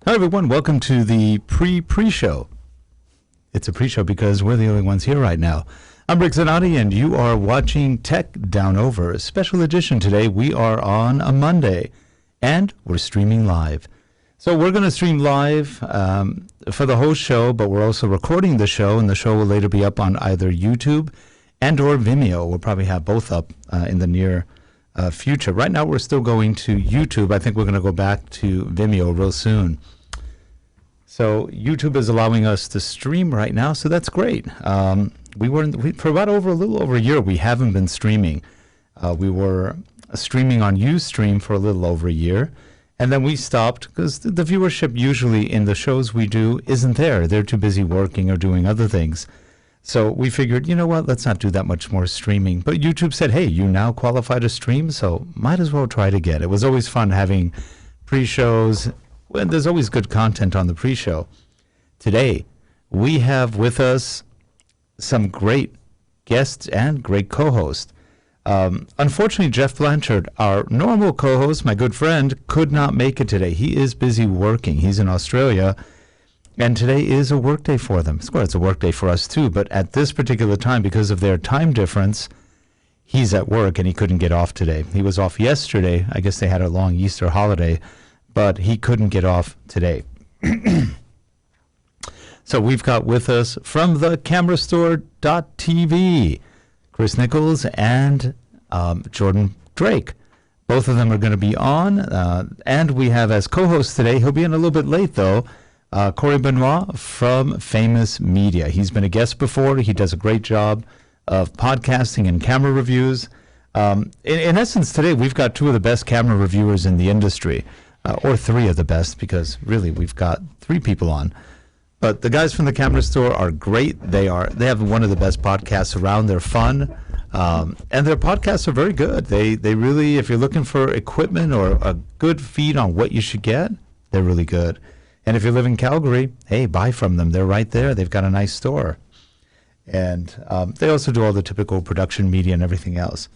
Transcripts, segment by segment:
Hi, everyone. Welcome to the pre-show. It's a pre-show because we're the only ones here right now. I'm Rick Zanotti, and you are watching Tech Down Over, a special edition today. We are on a Monday, and we're streaming live. So we're going to stream live for the whole show, but we're also recording the show, and the show will later be up on either YouTube and or Vimeo. We'll probably have both up in the near future. Right now, we're still going to YouTube. I think we're going to go back to Vimeo real soon. So YouTube is allowing us to stream right now, so that's great. For about a little over a year, we haven't been streaming. We were streaming on Ustream for a little over a year, and then we stopped because the viewership usually in the shows we do isn't there. They're too busy working or doing other things. So we figured, you know what, let's not do that much more streaming. But YouTube said, hey, you now qualify to stream, so might as well try it again. It was always fun having pre-shows. Well, there's always good content on the pre-show. Today, we have with us some great guests and great co-hosts. Unfortunately, Jeff Blanchard, our normal co-host, my good friend, could not make it today. He is busy working. He's in Australia, and today is a work day for them. Well, it's a work day for us too, but at this particular time, because of their time difference, he's at work and he couldn't get off today. He was off yesterday. I guess they had a long Easter holiday, but he couldn't get off today. So we've got with us from the CameraStore.tv, Chris Niccolls and Jordan Drake. Both of them are going to be on, and we have as co-host today, he'll be in a little bit late though, Benoit from Faymus Media. He's been a guest before. He does a great job of podcasting and camera reviews. In essence, today we've got two of the best camera reviewers in the industry. Or three of the best, because really we've got three people on. But the guys from the Camera Store are great. They have one of the best podcasts around. They're fun, and their podcasts are very good. They really, if you're looking for equipment or a good feed on what you should get, they're really good. And if you live in Calgary, hey, buy from them. They're right there. They've got a nice store, and they also do all the typical production media and everything else.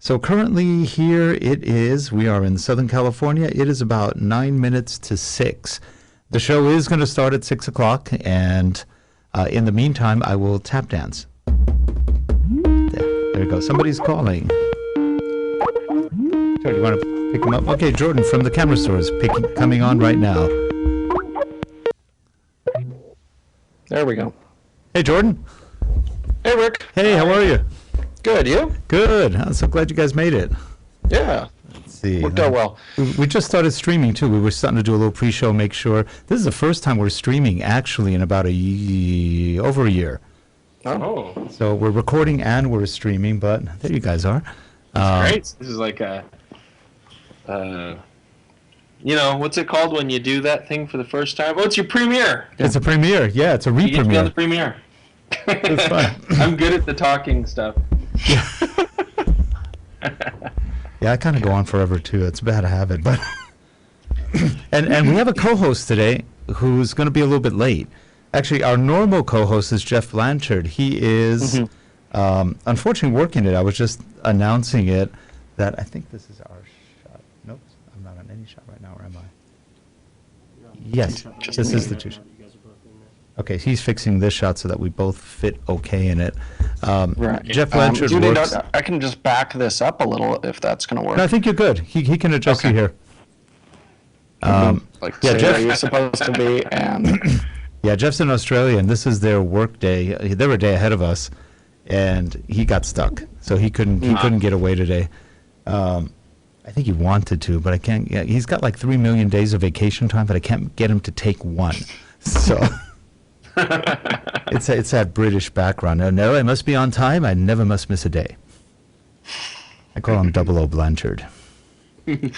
So currently here we are in Southern California. It is about 9 minutes to 6. The show is going to start at 6 o'clock, and in the meantime, I will tap dance. There we go. Somebody's calling. Jordan, you want to pick him up? Okay, Jordan from the Camera Store is coming on right now. There we go. Hey, Jordan. Hey, Rick. Hey, how are you? Good, you? Good. I'm so glad you guys made it. Yeah. Let's see. Worked out well. We just started streaming, too. We were starting to do a little pre-show, make sure. This is the first time we're streaming, actually, in about over a year. Oh. So we're recording and we're streaming, but there you guys are. That's great. This is like what's it called when you do that thing for the first time? Oh, it's your premiere. It's a premiere. Yeah, it's a re-premiere. You get to be on the premiere. It's fun. I'm good at the talking stuff. Yeah, I kind of go on forever too. It's a bad habit, but and we have a co-host today who's going to be a little bit late. Actually, our normal co-host is Jeff Blanchard. He is unfortunately working it. I was just announcing it that I think this is our shot. Nope, I'm not on any shot right now, or am I? Yes, this is the two shot. Okay, he's fixing this shot so that we both fit okay in it. Right. Jeff Blanchard works. I can just back this up a little if that's going to work. No, I think you're good. He can adjust you here. Jeff, you're supposed to be. And yeah, Jeff's in Australia, and this is their work day. They were a day ahead of us, and he got stuck, so he couldn't get away today. I think he wanted to, but I can't. Yeah, he's got like 3 million days of vacation time, but I can't get him to take one. So. It's that British background. No, I must be on time. I never must miss a day. I call him 00 Blanchard. And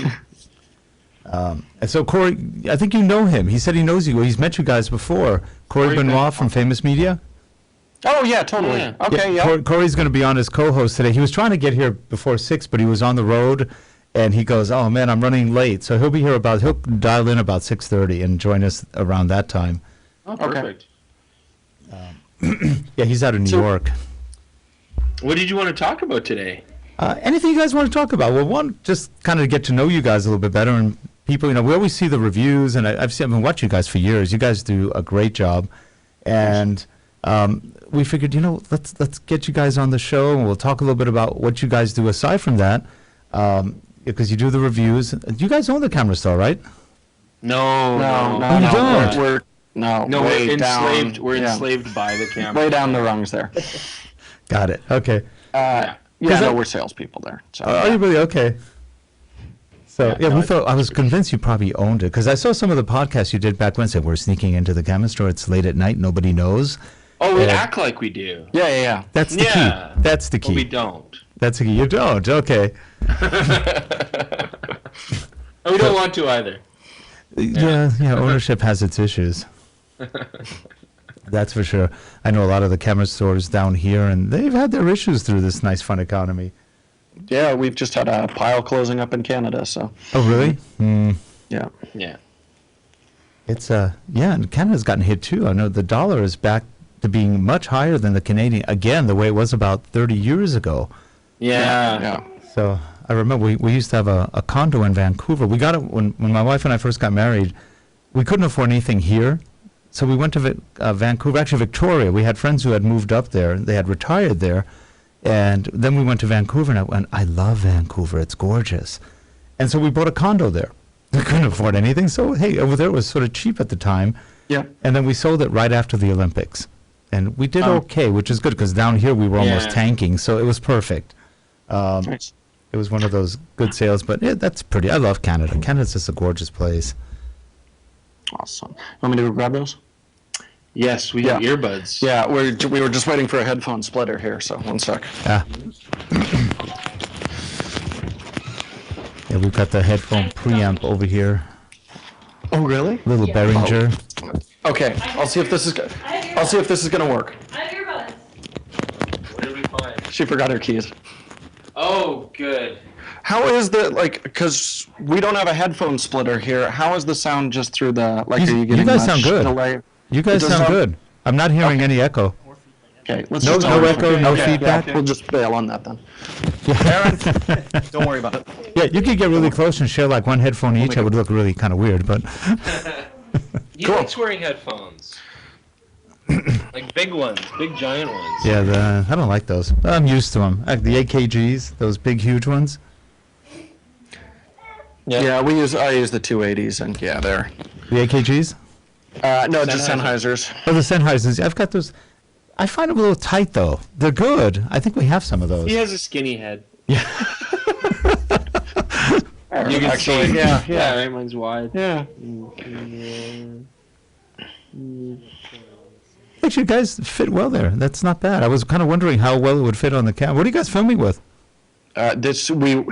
so Corey, I think you know him. He said he knows you. He's met you guys before. Corey Benoit from Faymus Media. Oh yeah, totally. Yeah. Okay, yeah. Corey's going to be on as co-host today. He was trying to get here before 6, but he was on the road, and he goes, "Oh man, I'm running late." So he'll be here he'll dial in about 6:30 and join us around that time. Oh, perfect. Yeah, he's out of New York. What did you want to talk about today? Anything you guys want to talk about? Well, one, just kind of get to know you guys a little bit better and people, we always see the reviews, and I've been watching you guys for years. You guys do a great job, and we figured, let's get you guys on the show, and we'll talk a little bit about what you guys do aside from that, because you do the reviews. You guys own the camera store, right? No, Oh, you don't? we're enslaved. Down, We're enslaved by the camera. way down the rungs there. Got it. Okay. We're salespeople there. So, Are you really? Okay. So, Yeah, we no, thought, I was convinced you probably owned it, because I saw some of the podcasts you did back when, said we're sneaking into the camera store, it's late at night, nobody knows. Oh, we Yeah. act like we do. Yeah. That's the Yeah. key. That's the But we key. don't. That's the key. You don't. Okay. We don't want to either. Yeah, ownership has its issues. That's for sure. I know a lot of the camera stores down here, and they've had their issues through this nice, fun economy. Yeah, we've just had a pile closing up in Canada, so. Oh, really? Yeah. Yeah. It's, and Canada's gotten hit too. I know the dollar is back to being much higher than the Canadian, again, the way it was about 30 years ago. Yeah. So I remember we used to have a condo in Vancouver. We got it when my wife and I first got married. We couldn't afford anything here. So we went to Vancouver, actually Victoria. We had friends who had moved up there. They had retired there. And then we went to Vancouver, and I love Vancouver. It's gorgeous. And so we bought a condo there. We couldn't afford anything. So, hey, over there it was sort of cheap at the time. Yeah. And then we sold it right after the Olympics. And we did okay, which is good, because down here we were almost Yeah. tanking. So it was perfect. Nice. It was one of those good sales. But yeah, that's pretty. I love Canada. Canada's just a gorgeous place. Awesome. Want me to grab those? Yes, we have earbuds. Yeah, we were just waiting for a headphone splitter here, so one sec. Yeah. Yeah, we've got the headphone preamp over here. Oh, really? Little Behringer. Okay, I'll see if this is gonna work. I have earbuds. What did we find? She forgot her keys. Oh, good. How is because we don't have a headphone splitter here, how is the sound just through the, are you getting guys much sound good. delay? You guys Does sound sound- good. I'm not hearing any echo. Okay, let's No- just no echo, no feedback? We'll just bail on that then. Aaron, don't worry about it. Yeah, you could get really close and share like one headphone each. It would look really kind of weird, but He Cool. likes wearing headphones. Like big ones, big giant ones. yeah, I don't like those. I'm used to them. The AKGs, those big, huge ones. Yeah, I use the 280s, and yeah, they're The AKGs? no, just Sennheisers. Oh, the Sennheisers. I've got those. I find them a little tight, though. They're good. I think we have some of those. He has a skinny head. Yeah. You can Actually, see. yeah. Right, mine's wide. Yeah. Actually, you guys fit well there. That's not bad. I was kind of wondering how well it would fit on the camera. What are you guys filming with? We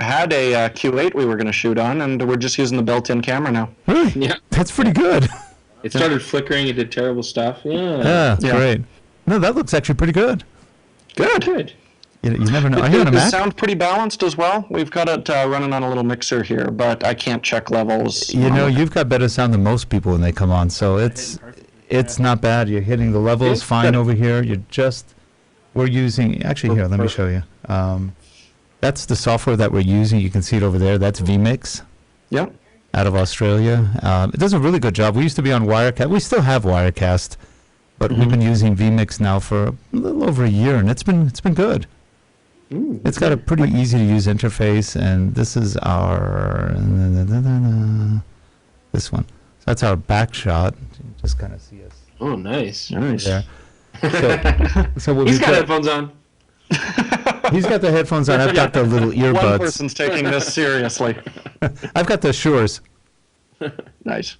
had a Q8 we were going to shoot on, and we're just using the built-in camera now. Really? Yeah. That's pretty good. It started flickering. It did terrible stuff. Yeah, Yeah. great. No, that looks actually pretty good. Good. You never know. Are you on a The Mac? sound pretty balanced as well. We've got it running on a little mixer here, but I can't check levels. You know, you've got better sound than most people when they come on, so it's not bad. You're hitting the levels Yeah, fine good. over here. We're using, actually here, let me show you. That's the software that we're using. You can see it over there. That's vMix Yeah. out of Australia. It does a really good job. We used to be on Wirecast. We still have Wirecast, but we've been using vMix now for a little over a year, and it's been good. It's got a pretty easy to use interface, and this is our this one. So that's our back shot. You can just kind of see us Oh, nice. Nice. there. So we'll He's be got headphones on. He's got the headphones on. I've got the little One earbuds. person's taking this seriously. I've got the Shures. Nice.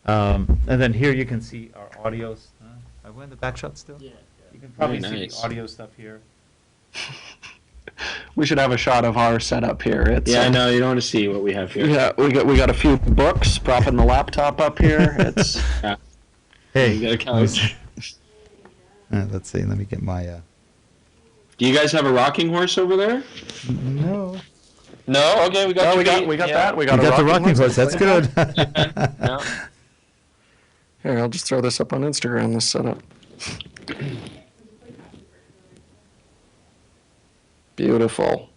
And then here you can see our audio. Are we in the back shot still? Yeah. You can probably Very see nice. the audio stuff here. We should have a shot of our setup here. It's, Yeah, I know. You don't want to see what we have here. Yeah, we got a few books propping the laptop up here. It's Hey, You got a couch. let's see. Let me get my. Do you guys have a rocking horse over there? No. No. Okay, we got. we got that. We got, You got the a rocking horse. That's good. No. Here, I'll just throw this up on Instagram. This setup. Beautiful.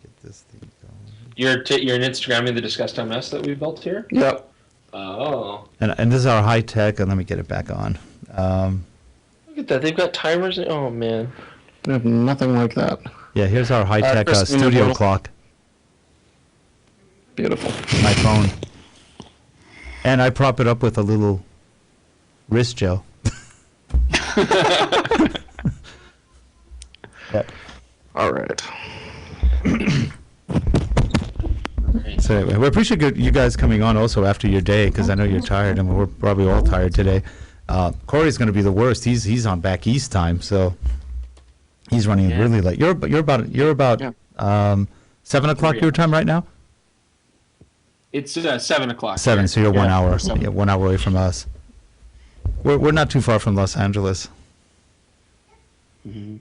Get this thing going. You're Instagramming the Disgust mess that we built here? Yep. Oh. And this is our high tech, and let me get it back on. Look at that. They've got timers. Oh, man. I have nothing like that. Yeah, here's our high tech Kristen, studio little- clock. Beautiful. My phone. And I prop it up with a little wrist gel. Yep. All right. So anyway, we appreciate you guys coming on also after your day, because I know you're tired, and we're probably all tired today. Corey's going to be the worst. He's on back east time, so he's running really late. You're about 7 o'clock your time right now. It's 7 o'clock. 7, here. so you're 1 hour. seven. Yeah, 1 hour away from us. We're not too far from Los Angeles. Mm-hmm.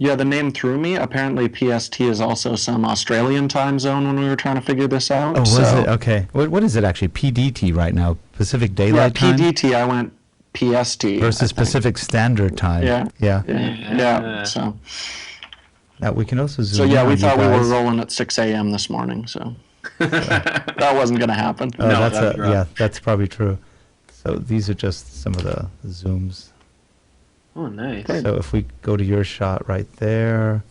Yeah, the name threw me. Apparently, PST is also some Australian time zone when we were trying to figure this out. Oh, was it? Okay. What is it actually? PDT right now? Pacific Yeah, Daylight Time? PDT, I went PST. Versus I think. Pacific Standard Time. Yeah. Yeah. Yeah. So Now, we can also zoom yeah, in we on you thought we were guys. rolling at 6 a.m. this morning, so that wasn't going to happen. Oh, No, that's that'd be rough. yeah, that's probably true. So these are just some of the zooms. Oh, nice. So if we go to your shot right there.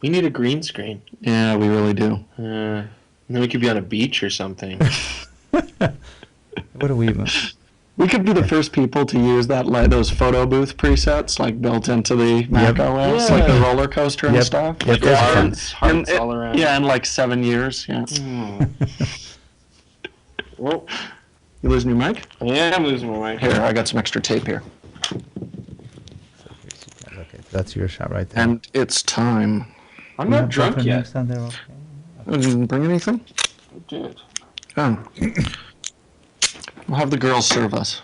We need a green screen. Yeah, we really do. Then we could be on a beach or something. What do we even? We could be the first people to use those photo booth presets, like built into the Mac OS, like the roller coaster and Yep. stuff. Yep, those are fun. Hearts all around. Yeah, in like 7 years. Yeah. Well, You losing your mic? yeah, I'm losing my mic. Here, I got some extra tape here. Okay, that's your shot right there. And it's time. I'm not drunk yet. Next on there, okay. Oh, you didn't bring anything? I did. Oh. We'll have the girls serve us.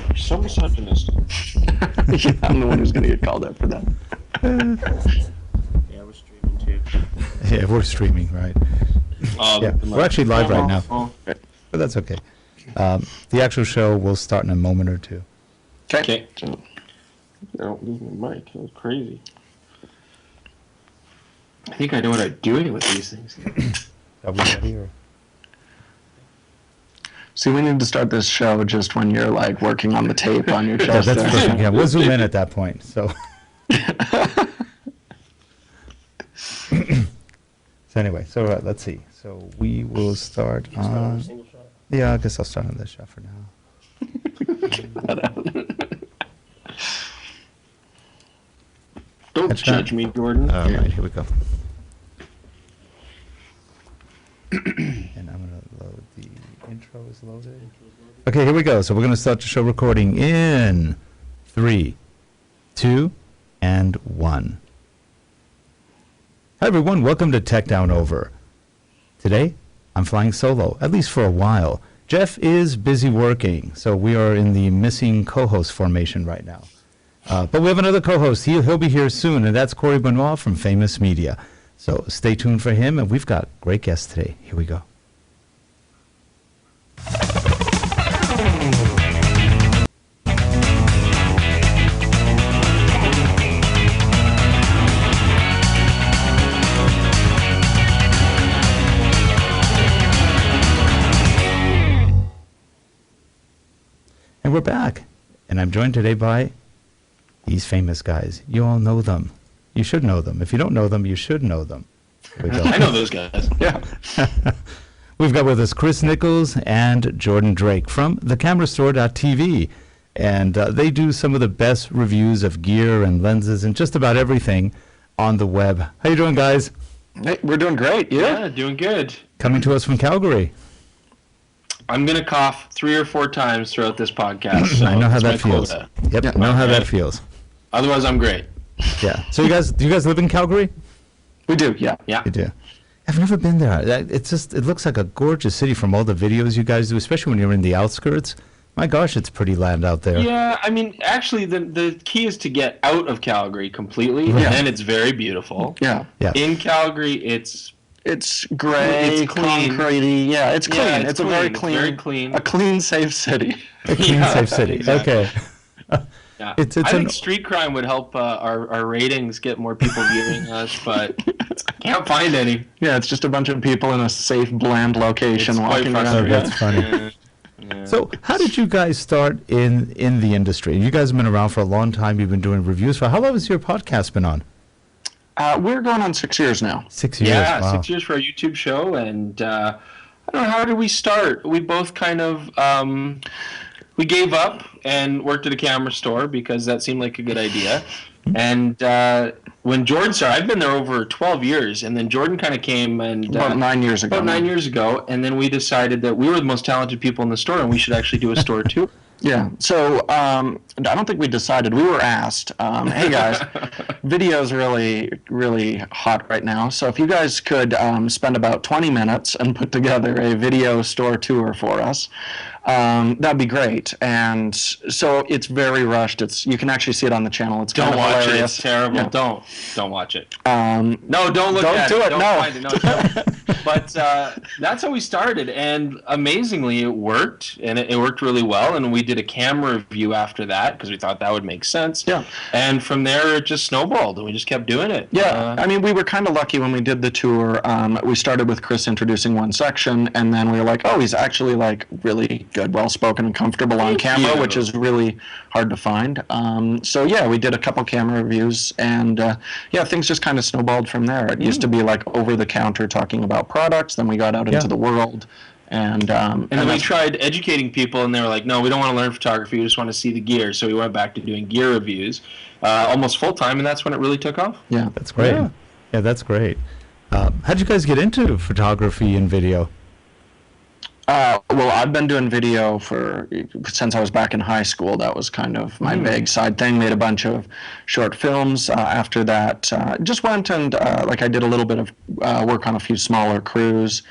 You're so misogynistic. Yeah, I'm the one who's going to get called out for that. Yeah, we're streaming too. Yeah, we're streaming, right? Yeah, we're actually live right now, but that's okay. The actual show will start in a moment or two. Okay. I don't lose my mic. That was crazy. I think I know what I'm doing with these things. Are we ready? Or? See, we need to start this show just when you're like working on the tape on your Yeah, chest. that's there. perfect. Yeah, we'll zoom in at that point. So. So anyway, so let's see. So we will start on. Yeah, I guess I'll start on this shot for now. Don't That's judge me, Jordan. All right, here we go. And I'm going to load the intro is loaded. Okay, here we go. So we're going to start the show recording in 3, 2, and 1. Hi, everyone. Welcome to Tech Down Over. Today, I'm flying solo, at least for a while. Jeff is busy working, so we are in the missing co-host formation right now. But we have another co-host. He'll be here soon, and that's Corey Benoit from Faymus Media. So stay tuned for him, and we've got great guests today. Here we go. And we're back. And I'm joined today by these famous guys. You all know them. You should know them. If you don't know them, you should know them. Here we go. I know those guys. Yeah. We've got with us Chris Niccolls and Jordan Drake from thecamerastore.tv. And they do some of the best reviews of gear and lenses and just about everything on the web. How you doing, guys? Hey, we're doing great. Yeah, doing good. Coming to us from Calgary. I'm going to cough 3 or 4 times throughout this podcast. So I know how that's that my feels. quota. Yep, Yeah. know how that Okay. feels. Otherwise, I'm great. Yeah. So do you guys live in Calgary? We do, yeah. Yeah. You do. I've never been there. It looks like a gorgeous city from all the videos you guys do, especially when you're in the outskirts. My gosh, it's pretty land out there. Yeah, I mean, actually, the key is to get out of Calgary completely, Right. and then it's very beautiful. Yeah. Yeah. In Calgary, it's gray, It's clean. concretey. Yeah, it's clean. Yeah, it's a very It's clean, very clean. a clean, safe city. A clean, Yeah, safe city. exactly. Okay. Yeah, Yeah. It's I think street crime would help our ratings get more people viewing us, but can't find any. Yeah, it's just a bunch of people in a safe, bland location It's quite walking around. frustrating. Oh, that's funny. Yeah. So, how did you guys start in the industry? You guys have been around for a long time. You've been doing reviews for how long has your podcast been on? We're going on 6 years now. 6 years. Yeah, Wow. 6 years for our YouTube show, and I don't know, how did we start? We both kind of we gave up and worked at a camera store because that seemed like a good idea. And when Jordan started, I've been there over 12 years, and then Jordan kind of came and About 9 years ago. about 9 years ago, and then we decided that we were the most talented people in the store, and we should actually do a store too. Yeah. So I don't think we decided. We were asked, hey guys, video's really hot right now. So if you guys could spend about 20 minutes and put together a video store tour for us, that'd be great. And so it's very rushed. You can actually see it on the channel. It's kind Don't of watch hilarious. it. It's terrible. Yeah. Don't watch it. No, Don't look at do it. Don't No. find it. No, don't. But that's how we started, and amazingly, it worked, and it worked really well. And we did a camera review after that because we thought that would make sense. Yeah. And from there, it just snowballed, and we just kept doing it. Yeah, I mean, we were kind of lucky when we did the tour. We started with Chris introducing one section, and then we were like, oh, he's actually like really good, well-spoken, and comfortable on Thank camera, you. which is really hard to find. So yeah, we did a couple camera reviews, and yeah, things just kind of snowballed from there. It used to be like over-the-counter talking about products, then we got out into the world. And then we that's- tried educating people, and they were like, no, we don't want to learn photography. We just want to see the gear. So we went back to doing gear reviews almost full-time, and that's when it really took off. Yeah. That's great. Yeah. Yeah, that's great. How'd you guys get into photography and video? Well, I've been doing video since I was back in high school. That was kind of my big side thing. Made a bunch of short films. After that, just went and like I did a little bit of work on a few smaller crews.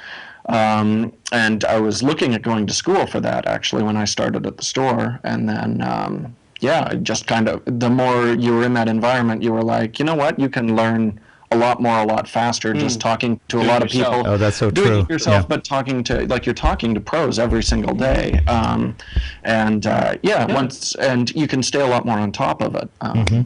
And I was looking at going to school for that actually when I started at the store. And then, yeah, just kind of the more you were in that environment, you were like, you know what, you can learn a lot faster just talking to a lot of yourself. people. Oh, that's so Doing true. it yourself, Yeah. but talking to, like, you're talking to pros every single day. Once, and you can stay a lot more on top of it.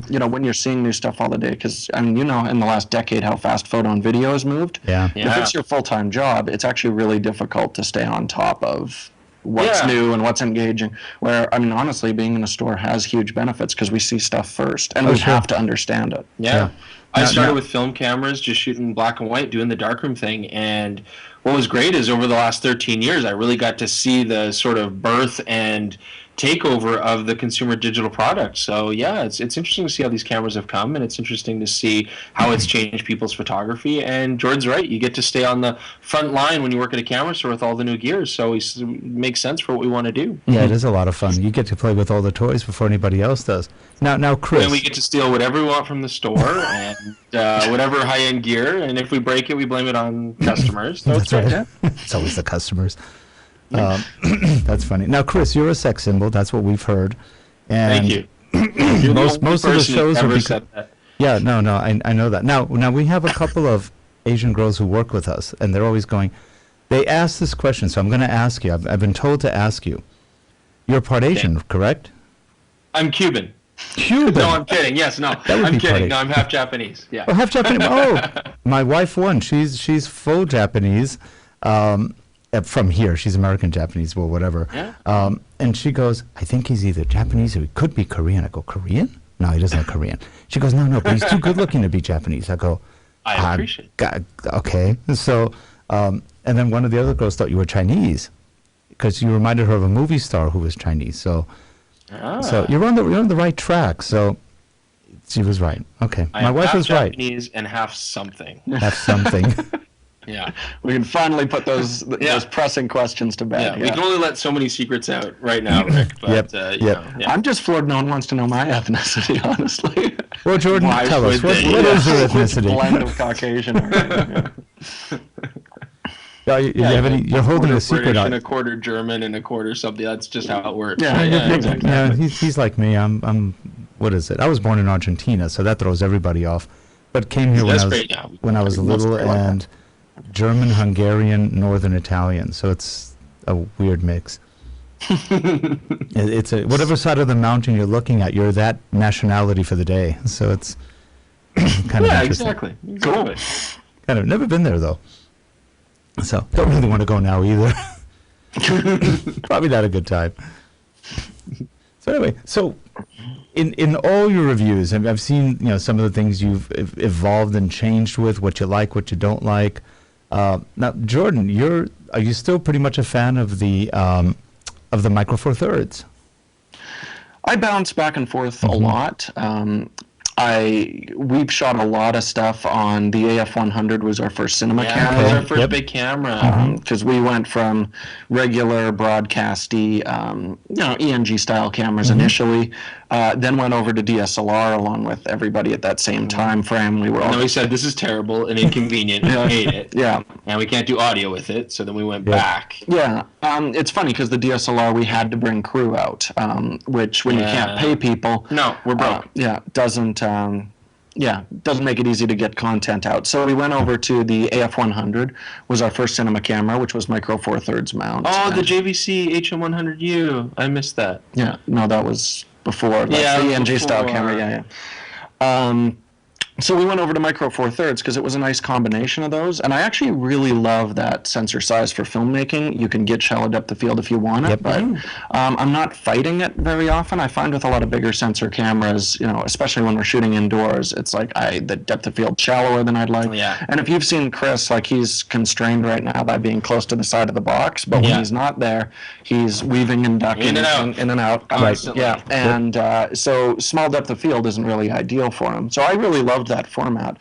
You know, when you're seeing new stuff all the day, because, I mean, you know, in the last decade how fast photo and video has moved. Yeah. Yeah. If it's your full-time job, it's actually really difficult to stay on top of what's Yeah. new and what's engaging. Where, I mean, honestly, being in a store has huge benefits because we see stuff first, and we sure. have to understand it. Yeah. I Now- started now- with film cameras, just shooting black and white, doing the darkroom thing. And what was great is over the last 13 years, I really got to see the sort of birth and takeover of the consumer digital product. So yeah, it's interesting to see how these cameras have come, and it's interesting to see how it's changed people's photography. And Jordan's right, you get to stay on the front line when you work at a camera store with all the new gears, so it makes sense for what we want to do. Yeah, it is a lot of fun. You get to play with all the toys before anybody else does. Now, Chris. And we get to steal whatever we want from the store and whatever high-end gear, and if we break it, we blame it on customers. So That's it's right. It's always the customers. That's funny. Now, Chris, you're a sex symbol. That's what we've heard. And Thank you. You're the most only of the person who shows are ever because, said that. yeah, no, I know that. Now we have a couple of Asian girls who work with us, and they're always going. They ask this question, so I'm going to ask you. I've been told to ask you. You're part Asian, correct? I'm Cuban. Cuban. No, I'm kidding. Yes, no, That would I'm be kidding. funny. No, I'm half Japanese. Yeah. Oh, half Japanese. Oh, my wife won. She's full Japanese. From here, she's American Japanese, well, whatever. Yeah. And she goes, I think he's either Japanese or he could be Korean. I go, Korean? No, he doesn't look Korean. She goes, no, but he's too good looking to be Japanese. I go, I appreciate it. okay. So, and then one of the other girls thought you were Chinese because you reminded her of a movie star who was Chinese. So you're on the right track. So she was right. Okay, I my am wife half was right. Japanese and half something. Have something. Yeah. We can finally put those pressing questions to Yeah. bed. We can only let so many secrets out right now, Rick. But, Yep. you know, yeah. I'm just floored no one wants to know my ethnicity, honestly. Well, Jordan, Why tell us would what they? is your Which ethnicity? blend of Caucasian or You have any? You're holding a secret British on. and a quarter German and a quarter something. That's just how it works. Yeah, exactly. Yeah, he's like me. I'm. What is it? I was born in Argentina, so that throws everybody off. But came here That's great, yeah. when I was little, Mostly like and German, Hungarian, Northern Italian. So it's a weird mix. It's a whatever side of the mountain you're looking at, you're that nationality for the day. So it's kind of interesting. Exactly. Cool. Kind of never been there though, so don't really want to go now either. Probably not a good time. So anyway, so in all your reviews, and I've seen some of the things you've evolved and changed with, what you like, what you don't like. Now, Jordan, are you still pretty much a fan of the Micro Four Thirds? I bounce back and forth a lot. We've shot a lot of stuff on the AF-100. Was our first cinema camera. It was our first big camera. Because we went from regular broadcasty, ENG style cameras initially, then went over to DSLR along with everybody at that same time frame. And then we said, this is terrible and inconvenient, and we hate it. Yeah. And we can't do audio with it, so then we went back. Yeah. It's funny because the DSLR, we had to bring crew out, which when you can't pay people... No, we're broke. doesn't make it easy to get content out. So we went over to the AF-100, was our first cinema camera, which was Micro Four Thirds mount. Oh, the JVC HM100U. I missed that. Yeah, no, that was before. That's the ENG style camera, So we went over to Micro Four Thirds because it was a nice combination of those. And I actually really love that sensor size for filmmaking. You can get shallow depth of field if you want it, but I'm not fighting it very often. I find with a lot of bigger sensor cameras, especially when we're shooting indoors, it's like the depth of field shallower than I'd like. Yeah. And if you've seen Chris, like he's constrained right now by being close to the side of the box, but when he's not there, he's weaving and ducking in and out. Constantly. Yeah, and so small depth of field isn't really ideal for him. So I really loved that format.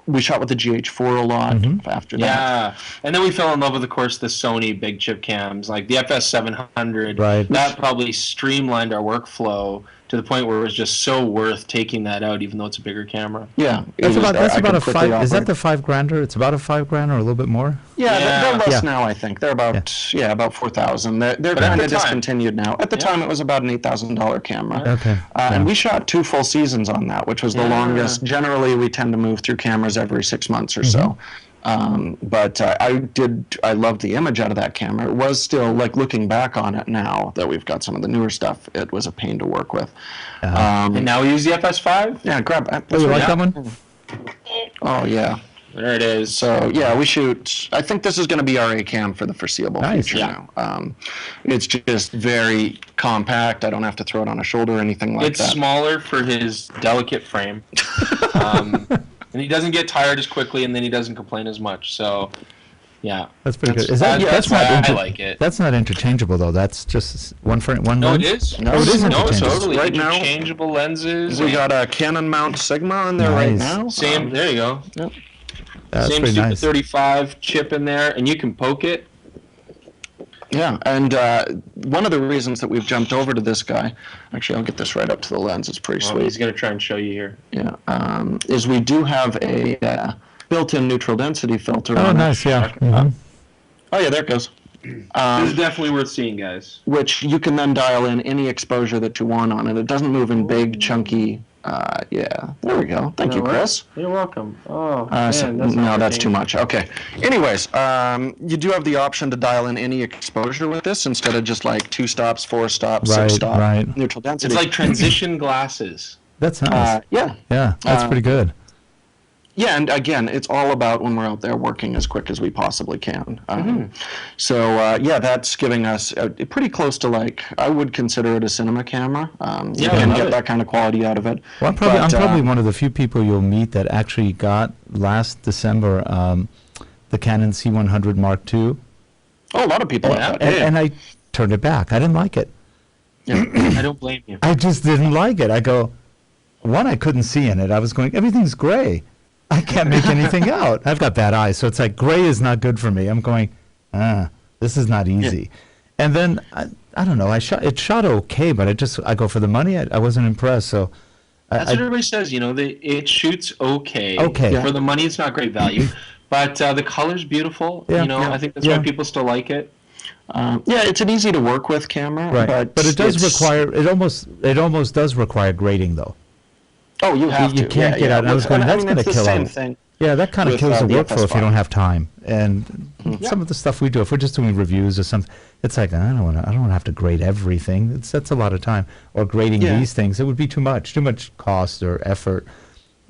We shot with the GH4 a lot after that. Yeah, and then we fell in love with, of course, the Sony big chip cams, like the FS700. Right. That probably streamlined our workflow to the point where it was just so worth taking that out, even though it's a bigger camera. Yeah, that's about a $5,000. Is that the $5,000? It's about a $5,000 or a little bit more. Yeah, they're less now. I think they're about about 4,000. They're kind of discontinued now. At the time, it was about an $8,000 camera. Okay. And we shot 2 full seasons on that, which was the longest. Generally, we tend to move through cameras every 6 months or so. But I loved the image out of that camera. It was still, like, looking back on it now that we've got some of the newer stuff, it was a pain to work with. And now we use the FS5? Yeah, grab it. Oh, you like that one? Oh, yeah. There it is. So, yeah, we shoot, I think this is going to be our A cam for the foreseeable future now. It's just very compact. I don't have to throw it on a shoulder or anything like that. It's smaller for his delicate frame. And he doesn't get tired as quickly, and then he doesn't complain as much. So, yeah. That's pretty good. That's why I like it. That's not interchangeable, though. That's just one frame, one No, lens? it is. No, it is interchangeable. Totally. Right now, interchangeable lenses. We got a Canon mount Sigma on there right now. Same. There you go. Yep. That's Same pretty Super nice. 35 chip in there, and you can poke it. Yeah, and one of the reasons that we've jumped over to this guy, actually I'll get this right up to the lens, it's pretty sweet. He's going to try and show you here. Yeah, is we do have a built-in neutral density filter Oh, on nice, it. yeah. Oh yeah, there it goes. This is definitely worth seeing, guys. Which you can then dial in any exposure that you want on it. It doesn't move in big, chunky, there we go. Thank you, Chris. You're welcome. Oh, that's too much. Okay. Anyways, you do have the option to dial in any exposure with this instead of just like 2 stops, 4 stops, 6 stops, neutral density. It's like transition glasses. That's nice. Yeah, that's pretty good. Yeah, and again, it's all about when we're out there working as quick as we possibly can. So, that's giving us pretty close to, like, I would consider it a cinema camera. You can get that kind of quality out of it. Well, I'm probably one of the few people you'll meet that actually got last December the Canon C100 Mark II. Oh, a lot of people have that. And I turned it back. I didn't like it. Yeah. I don't blame you. I just didn't like it. I go, one, I couldn't see in it. I was going, everything's gray. I can't make anything out. I've got bad eyes, so it's like gray is not good for me. I'm going, this is not easy. Yeah. And then I don't know. It shot okay, but I go for the money. I wasn't impressed. So that's what everybody says. It shoots okay. Okay. For the money, it's not great value, but the color's beautiful. Yeah. I think that's why people still like it. It's an easy to work with camera, right? But it does require. It almost does require grading, though. Oh, you have to. You can't get out. I was going, that's going to kill out. Yeah, that kind of with, kills the the workflow if you FS5. don't have time. And some of the stuff we do, if we're just doing reviews or something, it's like I don't want to have to grade everything. That's a lot of time. Or grading these things, it would be too much cost or effort.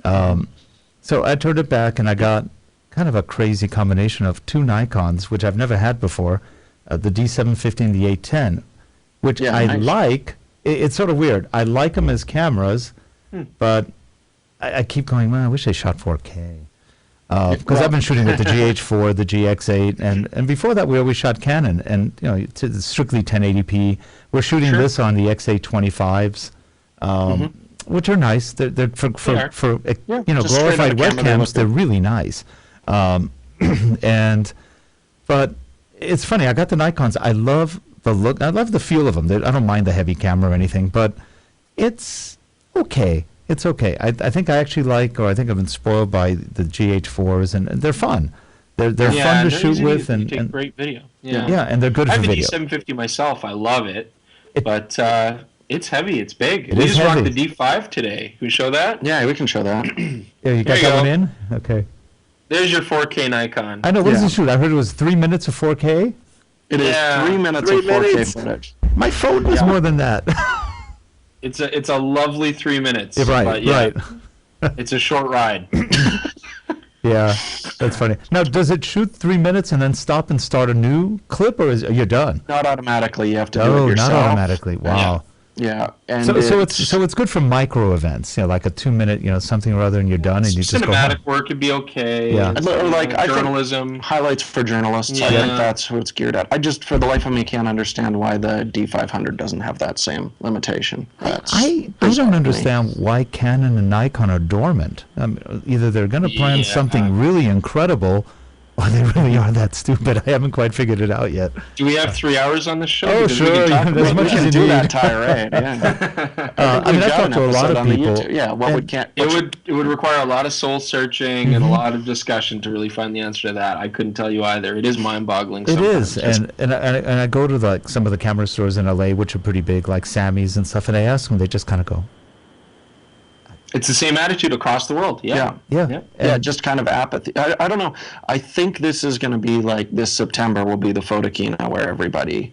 So I turned it back, and I got kind of a crazy combination of two Nikons, which I've never had before, the D750 and the 810, which I like. It's sort of weird. I like them as cameras, but I keep going, well, I wish they shot 4K. Because I've been shooting with the GH4, the GX8, and before that we always shot Canon, and it's strictly 1080p. We're shooting this on the X825s, which are nice. They're for glorified webcams. They're really nice. But it's funny. I got the Nikons. I love the look. I love the feel of them. I don't mind the heavy camera or anything, but it's okay. It's okay. I think I actually like, or I think I've been spoiled by the GH4s, and they're fun. They're fun to shoot with, and take great video. And they're good for video. I have a D750 myself. I love it, but it's heavy. It's big. We just rocked the D5 today. Can we show that? Yeah, we can show that. Yeah, you got that one in? Okay. There's your 4K Nikon. I know. What does it shoot? I heard it was 3 minutes of 4K. It is 3 minutes of 4K footage. My phone was more than that. It's a lovely 3 minutes. Right. It's a short ride. Yeah, that's funny. Now, does it shoot 3 minutes and then stop and start a new clip, or are you done? Not automatically. You have to do it yourself. Not automatically. Wow. Yeah, and so it's good for micro events, like a 2 minute, something or other, and you're done, and you just go home. Cinematic work would be okay. Yeah. Or like journalism highlights for journalists. I think that's what it's geared at. I just, for the life of me, can't understand why the D500 doesn't have that same limitation. I don't understand why Canon and Nikon are dormant. Either they're going to plan something really incredible, or they really are that stupid. I haven't quite figured it out yet. Do we have 3 hours on the show? Oh, sure. As much as you do need. that tirade. Yeah. I've talked to a lot of people. Yeah, it would require a lot of soul searching and a lot of discussion to really find the answer to that. I couldn't tell you either. It is mind-boggling. It is, and I go to some of the camera stores in LA, which are pretty big, like Sammy's and stuff, and I ask them, they just kind of go. It's the same attitude across the world. Yeah, just kind of apathy. I don't know. I think this is going to be like this September will be the photokina where everybody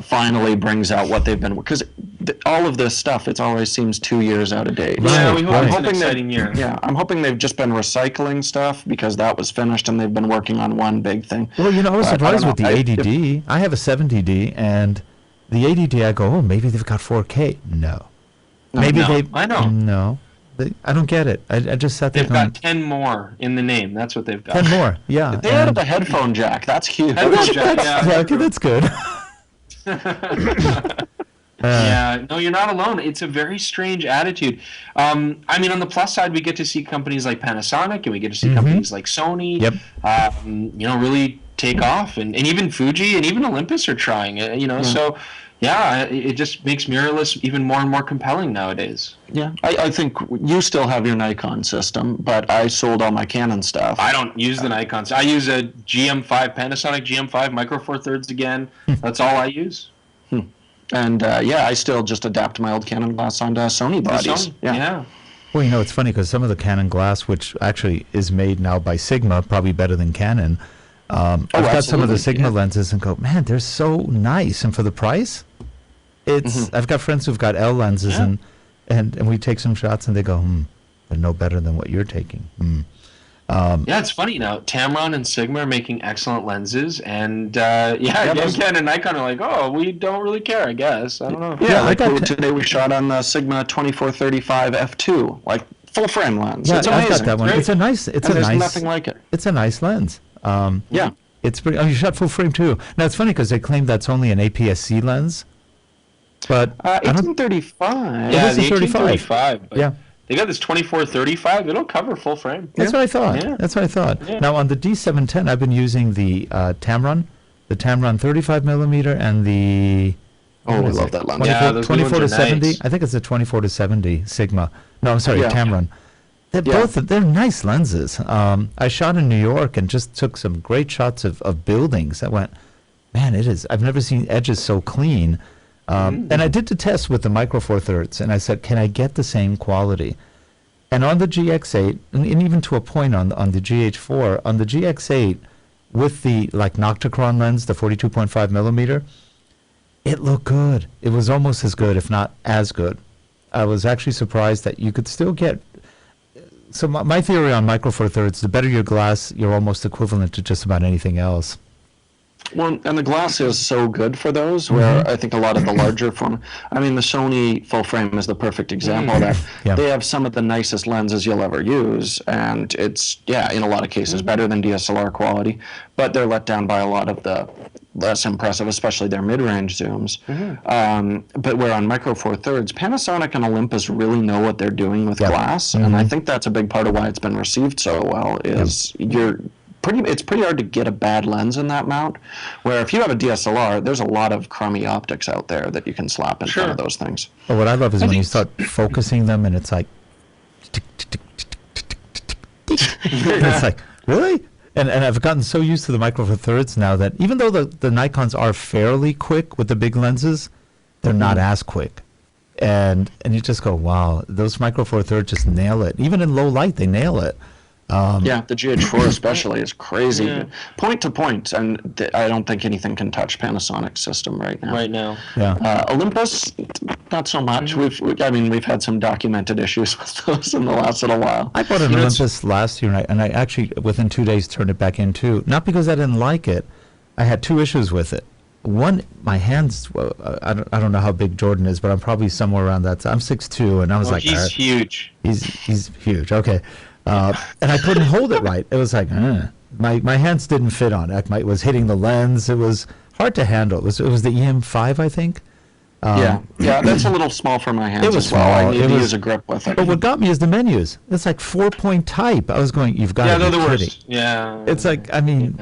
finally brings out what they've been, because all of this stuff, it always seems 2 years out of date. Yeah, we hope it's an exciting year. Yeah, I'm hoping they've just been recycling stuff because that was finished and they've been working on one big thing. Well, I was surprised with the ADD. I have a 70D, and the ADD, I go, oh, maybe they've got 4K. No. Maybe they. I know. No, I don't get it. I just sat there. They've got 10 more in the name. That's what they've got. 10 more. Yeah. They added a headphone jack. That's huge. That's good. No, you're not alone. It's a very strange attitude. I mean, on the plus side, we get to see companies like Panasonic, and we get to see companies like Sony. Yep. Really take off, and even Fuji and even Olympus are trying it. So. Yeah, it just makes mirrorless even more and more compelling nowadays. Yeah, I think you still have your Nikon system, but I sold all my Canon stuff. I don't use the Nikon. I use a GM5, Panasonic GM5 Micro Four Thirds again. That's all I use. And I still just adapt my old Canon glass onto Sony bodies. Yeah. Well, it's funny because some of the Canon glass, which actually is made now by Sigma, probably better than Canon. I've got some of the Sigma lenses and go, man, they're so nice, and for the price. I've got friends who've got L lenses and we take some shots and they go, they're no better than what you're taking. It's funny now. Tamron and Sigma are making excellent lenses, and Canon and Nikon are like, oh, we don't really care, I guess. I don't know. Yeah, today we shot on the Sigma 2435 f2, like full frame lens. Yeah, it's amazing. I've got that one. It's a nice. There's nothing like it. It's a nice lens. It's pretty. Oh, you shot full frame too. Now it's funny because they claim that's only an APS-C lens. But 1835. Yeah, the 1835. Yeah. They got this 2435. It'll cover full frame. That's what I thought. Yeah. That's what I thought. Yeah. Now on the D710, I've been using the Tamron 35 millimeter, and the. I love that lens. 24 to 70. Nice. I think it's the 24 to 70 Sigma. No, I'm sorry, Tamron. They're nice lenses. I shot in New York and just took some great shots of buildings. I went, man, it is. I've never seen edges so clean. And I did the test with the Micro Four Thirds, and I said, can I get the same quality? And on the GX8, and even to a point on the GH4, on the GX8, with the like Nocticron lens, the 42.5 millimeter, it looked good. It was almost as good, if not as good. I was actually surprised that you could still get. So my theory on Micro Four Thirds, the better your glass, you're almost equivalent to just about anything else. Well, and the glass is so good for those, where I think a lot of the larger form, I mean, the Sony full frame is the perfect example of that. Yeah. They have some of the nicest lenses you'll ever use, and it's, in a lot of cases better than DSLR quality, but they're let down by a lot of the less impressive, especially their mid-range zooms. But where on Micro Four Thirds, Panasonic and Olympus really know what they're doing with glass, and I think that's a big part of why it's been received so well, is it's pretty hard to get a bad lens in that mount, where if you have a DSLR, there's a lot of crummy optics out there that you can slap in front of those things. But what I love is when you start focusing them and it's like, it's like, really? And I've gotten so used to the Micro Four Thirds now that even though the Nikons are fairly quick with the big lenses, they're not as quick. And you just go, wow, those Micro Four Thirds just nail it. Even in low light, they nail it. The GH4 especially is crazy. Point to point, and I don't think anything can touch Panasonic's system right now. Olympus, not so much. We've had some documented issues with those in the last little while. I bought an Olympus last year, and I actually, within 2 days, turned it back in too. Not because I didn't like it. I had two issues with it. One, my hands, I don't know how big Jordan is, but I'm probably somewhere around that. I'm 6'2", and I was like... He's huge. He's huge, okay. And I couldn't hold it right. It was like, my hands didn't fit on it. It was hitting the lens. It was hard to handle. It was the EM5, I think. That's a little small for my hands. It was as well. small. I need to use a grip with it. But what got me is the menus. It's like 4-point type. I was going, you've got to be they're the kidding. worst. Yeah. It's like,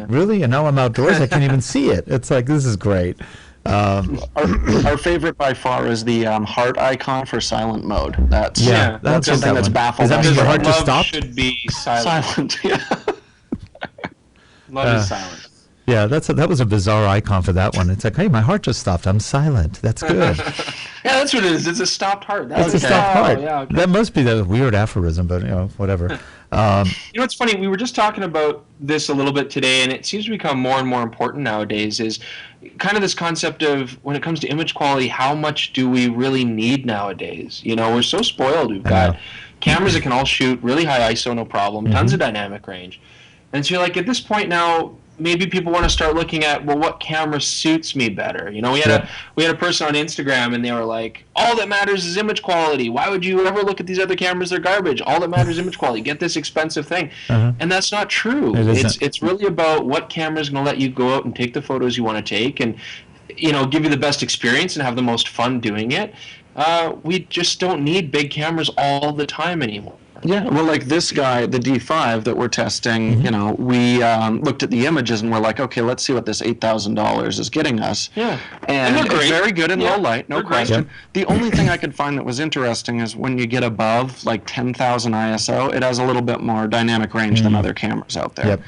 really? And now I'm outdoors. I can't even see it. It's like, this is great. Our favorite by far is the heart icon for silent mode. That's something that's baffled Is that us. because the heart just Love stopped? should be silent. Love is silent. Yeah, that was a bizarre icon for that one. It's like, hey, my heart just stopped. I'm silent. That's good. That's what it is. It's a stopped heart. It's a stopped heart. Yeah, okay. That must be the weird aphorism, but whatever. It's funny. We were just talking about this a little bit today, and it seems to become more and more important nowadays. Is kind of this concept of, when it comes to image quality, how much do we really need nowadays? We're so spoiled. We've got cameras that can all shoot really high ISO, no problem, tons of dynamic range, and so you're like, at this point now, maybe people want to start looking at, well, what camera suits me better? We had a person on Instagram, and they were like, all that matters is image quality. Why would you ever look at these other cameras? They're garbage. All that matters is image quality. Get this expensive thing. And that's not true. It's really about what camera is going to let you go out and take the photos you want to take, and give you the best experience and have the most fun doing it. We just don't need big cameras all the time anymore. Yeah, well, like this guy, the D5 that we're testing, we looked at the images and we're like, okay, let's see what this $8,000 is getting us. Yeah. And they're it's very good in low light, no question. Great. The only thing I could find that was interesting is when you get above like 10,000 ISO, it has a little bit more dynamic range than other cameras out there. Yep.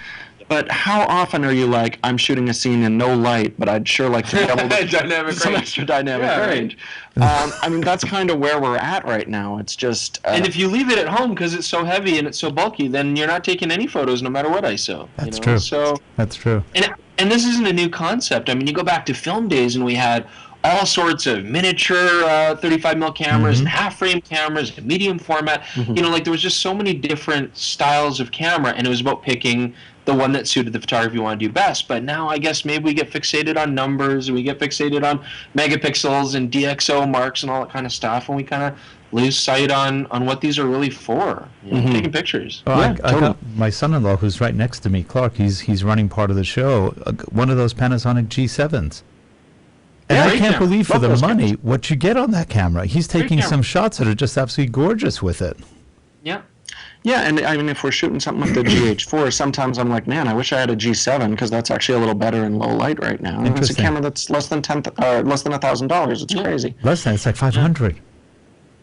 But how often are you like, I'm shooting a scene in no light, but I'd sure like to be able to dynamic some range. extra dynamic range. That's kind of where we're at right now. It's just... and if you leave it at home because it's so heavy and it's so bulky, then you're not taking any photos no matter what ISO. That's true. So, that's true. And this isn't a new concept. You go back to film days and we had all sorts of miniature 35mm cameras and half-frame cameras and medium format. There was just so many different styles of camera, and it was about picking the one that suited the photography you want to do best. But now I guess maybe we get fixated on numbers, and we get fixated on megapixels and DxO marks and all that kind of stuff, and we kind of lose sight on what these are really for, taking pictures. Well, I got my son-in-law, who's right next to me, Clark, he's running part of the show, one of those Panasonic G7s. And I can't believe for the money what you get on that camera. He's taking some shots that are just absolutely gorgeous with it. Yeah. Yeah, and if we're shooting something with the GH4, sometimes I'm like, man, I wish I had a G7 because that's actually a little better in low light right now. And it's a camera that's less than $1,000. It's crazy. Less than, it's like $500.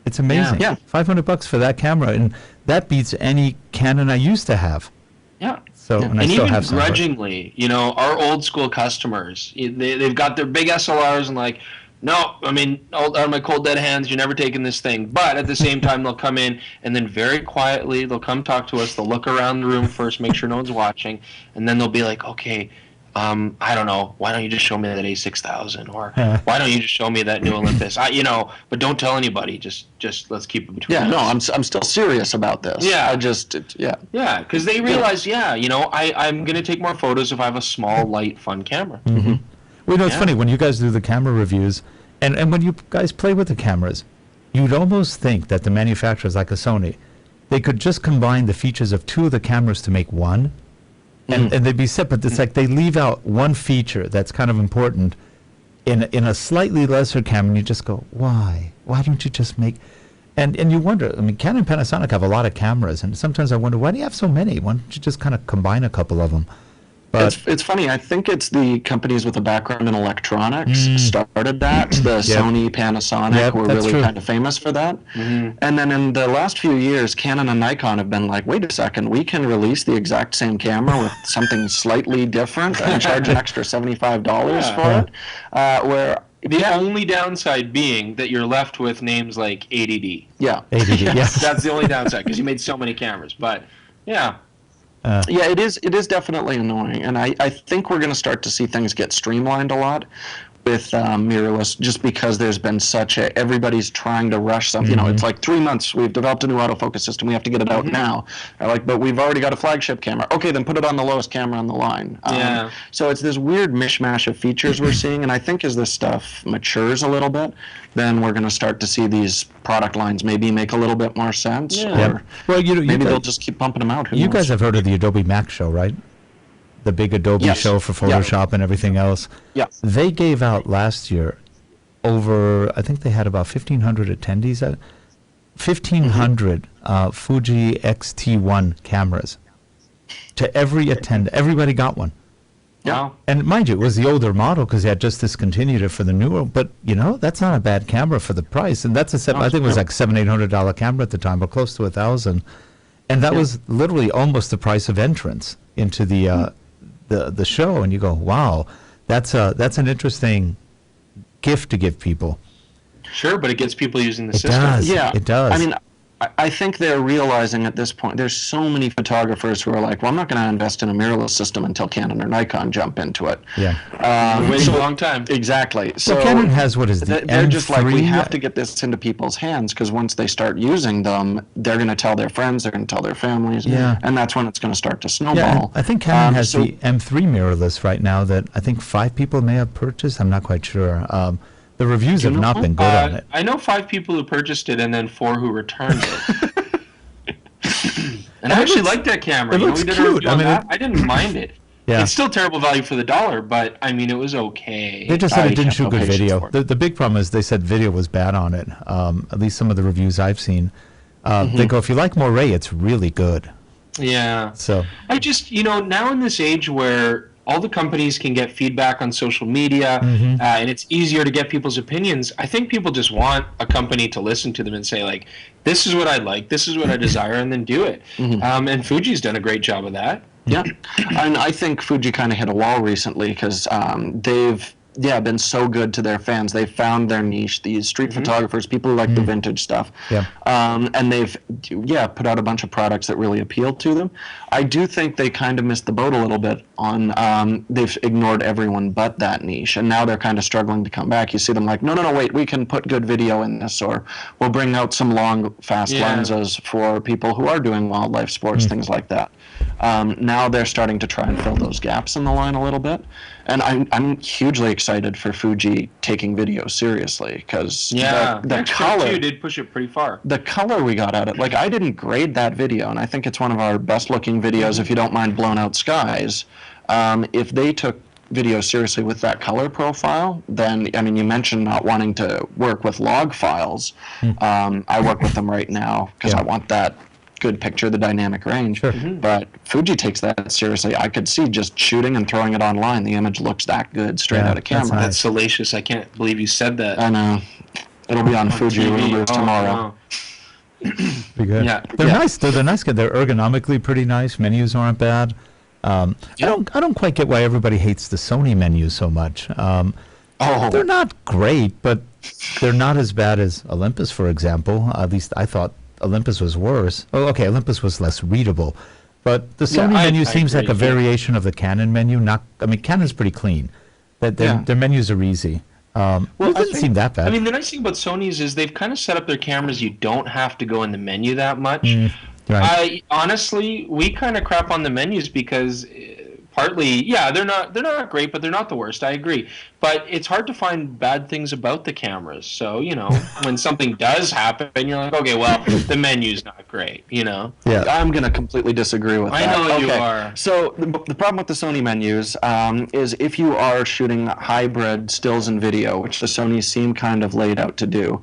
It's amazing. Yeah. $500 for that camera, and that beats any Canon I used to have. Yeah. So, and I still even have some. Grudgingly, our old school customers, they've got their big SLRs and like no, I mean, out of my cold dead hands, you're never taking this thing. But at the same time, they'll come in and then very quietly, they'll come talk to us. They'll look around the room first, make sure no one's watching, and then they'll be like, okay, I don't know, why don't you just show me that A6000, or why don't you just show me that new Olympus? But don't tell anybody. Just let's keep it between us. Yeah, no, I'm still serious about this. Yeah. Yeah, because they realize, I'm gonna take more photos if I have a small, light, fun camera. Mm-hmm. Well, it's funny, when you guys do the camera reviews, and when you guys play with the cameras, you'd almost think that the manufacturers, like a Sony, they could just combine the features of two of the cameras to make one, and they'd be set, but it's like they leave out one feature that's kind of important in a slightly lesser camera, and you just go, why? Why don't you just make... And you wonder, I mean, Canon and Panasonic have a lot of cameras, and sometimes I wonder, why do you have so many? Why don't you just kind of combine a couple of them? But it's funny. I think it's the companies with a background in electronics started that. The Sony, Panasonic were really kind of famous for that. And then in the last few years, Canon and Nikon have been like, wait a second, we can release the exact same camera with something slightly different and charge an extra $75 for it. Where the only downside being that you're left with names like ADD. Yeah. ADD, yes. That's the only downside, because you made so many cameras. But, yeah. Yeah, it is definitely annoying, and I think we're going to start to see things get streamlined a lot with mirrorless, just because there's been everybody's trying to rush something. It's like 3 months, we've developed a new autofocus system, we have to get it out now. But we've already got a flagship camera. Okay, then put it on the lowest camera on the line. So it's this weird mishmash of features we're seeing, and I think as this stuff matures a little bit, then we're going to start to see these product lines maybe make a little bit more sense. Or well, maybe they'll just keep pumping them out. Who knows? guys have heard of the Adobe Max show, right? The big Adobe show for Photoshop and everything else. Yeah. They gave out last year over, I think they had about 1,500 attendees. 1,500 Fuji X-T1 cameras. To every attendee. Everybody got one. Wow. And mind you, it was the older model because they had just discontinued it for the newer. But, that's not a bad camera for the price. And that's I think it was like $700-800 camera at the time, but close to $1,000. And that was literally almost the price of entrance into the show. And you go, wow, that's an interesting gift to give people. Sure, but it gets people using the system. Does. Yeah, it does. I mean, I think they're realizing at this point, there's so many photographers who are like, well, I'm not going to invest in a mirrorless system until Canon or Nikon jump into it. Yeah. Waiting a long time. Exactly. So Canon has what is the they're M3? just like, we have to get this into people's hands, because once they start using them, they're going to tell their friends, they're going to tell their families, and that's when it's going to start to snowball. Yeah, I think Canon has the M3 mirrorless right now that I think 5 people may have purchased. I'm not quite sure. The reviews have not been good on it. I know 5 people who purchased it and then 4 who returned it. And I actually like that camera. It looks cute. I didn't mind it. Yeah. It's still terrible value for the dollar, but I mean, it was okay. They just said it didn't shoot good video. The big problem is they said video was bad on it. At least some of the reviews I've seen. They go, if you like Moray, it's really good. Yeah. So I just, now in this age where all the companies can get feedback on social media, and it's easier to get people's opinions, I think people just want a company to listen to them and say, like, this is what I like, this is what I desire, and then do it. And Fuji's done a great job of that. Yeah, and I think Fuji kind of hit a wall recently because they've been so good to their fans. They've found their niche, these street photographers, people who like the vintage stuff. Yeah. And they've put out a bunch of products that really appealed to them. I do think they kind of missed the boat a little bit on they've ignored everyone but that niche, and now they're kind of struggling to come back. You see them like, no, wait, we can put good video in this, or we'll bring out some long, fast lenses for people who are doing wildlife sports, things like that. Now they're starting to try and fill those gaps in the line a little bit. And I'm hugely excited for Fuji taking video seriously, because the color too did push it pretty far. The color we got out of it, like, I didn't grade that video, and I think it's one of our best looking videos if you don't mind blown out skies. If they took video seriously with that color profile, then, I mean, you mentioned not wanting to work with log files. I work with them right now because I want that good picture, the dynamic range. But Fuji takes that seriously. I could see just shooting and throwing it online, the image looks that good straight out of camera. That's salacious. I can't believe you said that. I know. It'll be on Fuji Rumors tomorrow. Be good. Yeah. They're nice. They're nice. They're ergonomically pretty nice. Menus aren't bad. I don't quite get why everybody hates the Sony menus so much. Oh, They're not great, but they're not as bad as Olympus, for example. At least I thought Olympus was worse. Oh, okay, Olympus was less readable. But the Sony menu seems like a variation of the Canon menu. I mean, Canon's pretty clean. Their menus are easy. It doesn't seem that bad. I mean, the nice thing about Sony's is they've kind of set up their cameras. You don't have to go in the menu that much. Right. Honestly, we kind of crap on the menus because partly, they're not great, but they're not the worst. I agree. But it's hard to find bad things about the cameras. So, when something does happen, you're like, okay, well, the menu's not great, Yeah. I'm going to completely disagree with that. I know you are. So the problem with the Sony menus is if you are shooting hybrid stills and video, which the Sony seem kind of laid out to do,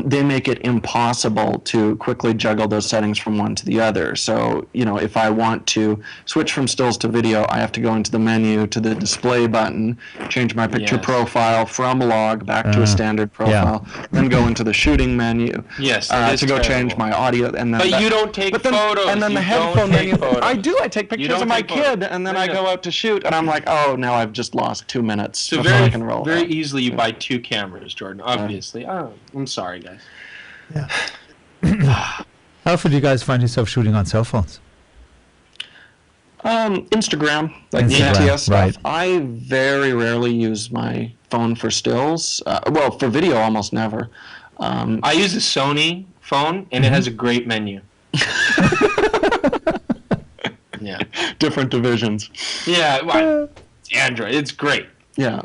they make it impossible to quickly juggle those settings from one to the other. So, if I want to switch from stills to video, I have to go into the menu to the display button, change my picture profile from log back to a standard profile, then go into the shooting menu to go change my audio. And then you don't take photos. And then the headphone menu. I do. I take pictures of my kid, and then I go out to shoot, and I'm like, oh, now I've just lost 2 minutes. So I can roll. Very easily you buy 2 cameras, Jordan, obviously. I'm sorry, guys. Yeah. How often do you guys find yourself shooting on cell phones? Instagram, like the ATS stuff. Right. I very rarely use my phone for stills. For video, almost never. I use a Sony phone, and it has a great menu. Yeah. Different divisions. Yeah, Android. It's great. Yeah.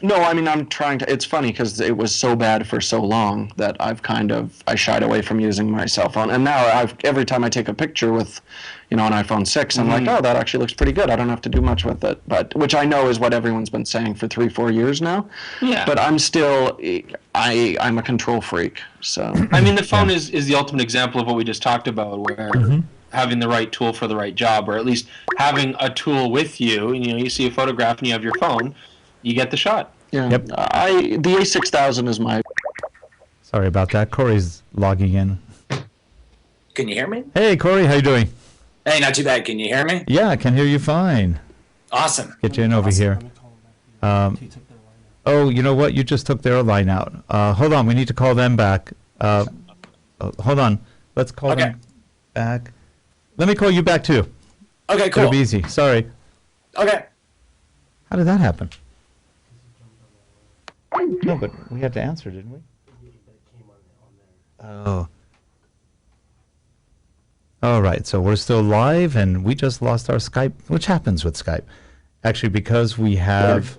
No, I mean, I'm trying to. It's funny because it was so bad for so long that I shied away from using my cell phone. And now every time I take a picture with, an iPhone 6, I'm like, oh, that actually looks pretty good. I don't have to do much with it. Which I know is what everyone's been saying for 3-4 years now. Yeah. But I'm still, I'm a control freak. So. I mean, the phone is the ultimate example of what we just talked about, where having the right tool for the right job, or at least having a tool with you. You see a photograph and you have your phone. You get the shot. Yeah. Yep. The A6000 is my. Sorry about that. Corey's logging in. Can you hear me? Hey, Corey, how you doing? Hey, not too bad. Can you hear me? Yeah, I can hear you fine. Awesome. Get you in over here. Oh, you know what? You just took their line out. Hold on. We need to call them back. Hold on. Let's call them back. Let me call you back, too. Okay, cool. It'll be easy. Sorry. Okay. How did that happen? No, but we had to answer, didn't we? Oh. All right, so we're still live, and we just lost our Skype, which happens with Skype. Actually, because we have...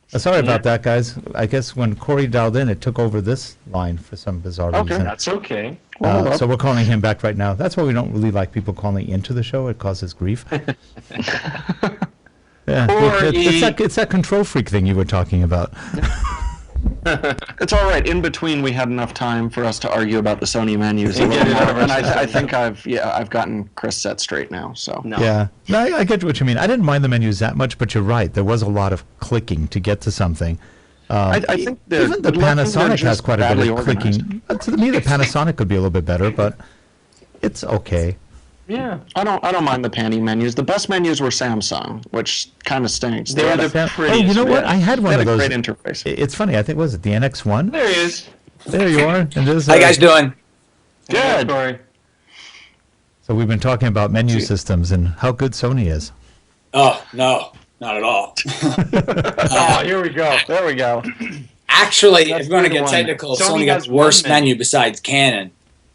sorry about that, guys. I guess when Corey dialed in, it took over this line for some bizarre reason. Okay, that's okay. So we're calling him back right now. That's why we don't really like people calling into the show. It causes grief. Yeah, it's that control freak thing you were talking about. It's all right. In between, we had enough time for us to argue about the Sony menus a little more, and I think I've gotten Chris set straight now. So yeah, no, I get what you mean. I didn't mind the menus that much, but you're right. There was a lot of clicking to get to something. I think even the Panasonic has quite a bit of clicking. To me, the Panasonic could be a little bit better, but it's okay. Yeah, I don't mind the panty menus. The best menus were Samsung, which kind of stinks. They were the prettiest. Oh, you know what? I had one of those. Great interface. It's funny. I think was it the NX1? There he is. There you are. How you guys doing? Good. Corey. So we've been talking about menu systems and how good Sony is. Oh no, not at all. Here we go. There we go. Actually, if we're going to get technical, Sony got the worst menu besides Canon.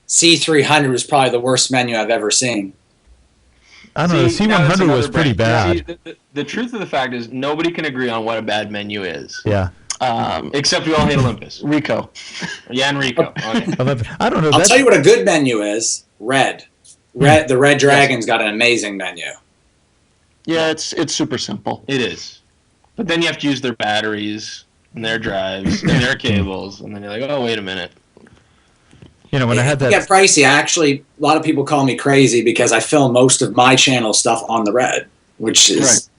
C300 was probably the worst menu I've ever seen. I don't know. The C100 was pretty bad. The truth of the fact is nobody can agree on what a bad menu is. Yeah. Except we all hate Olympus. Rico. Yeah, and Rico. Okay. I don't know. I'll tell you what a good menu is. Red. The Red Dragon's got an amazing menu. Yeah, it's super simple. It is. But then you have to use their batteries and their drives and their cables, and then you're like, oh, wait a minute. You know, when I had that... It got pricey. Actually, a lot of people call me crazy because I film most of my channel stuff on the Red, which is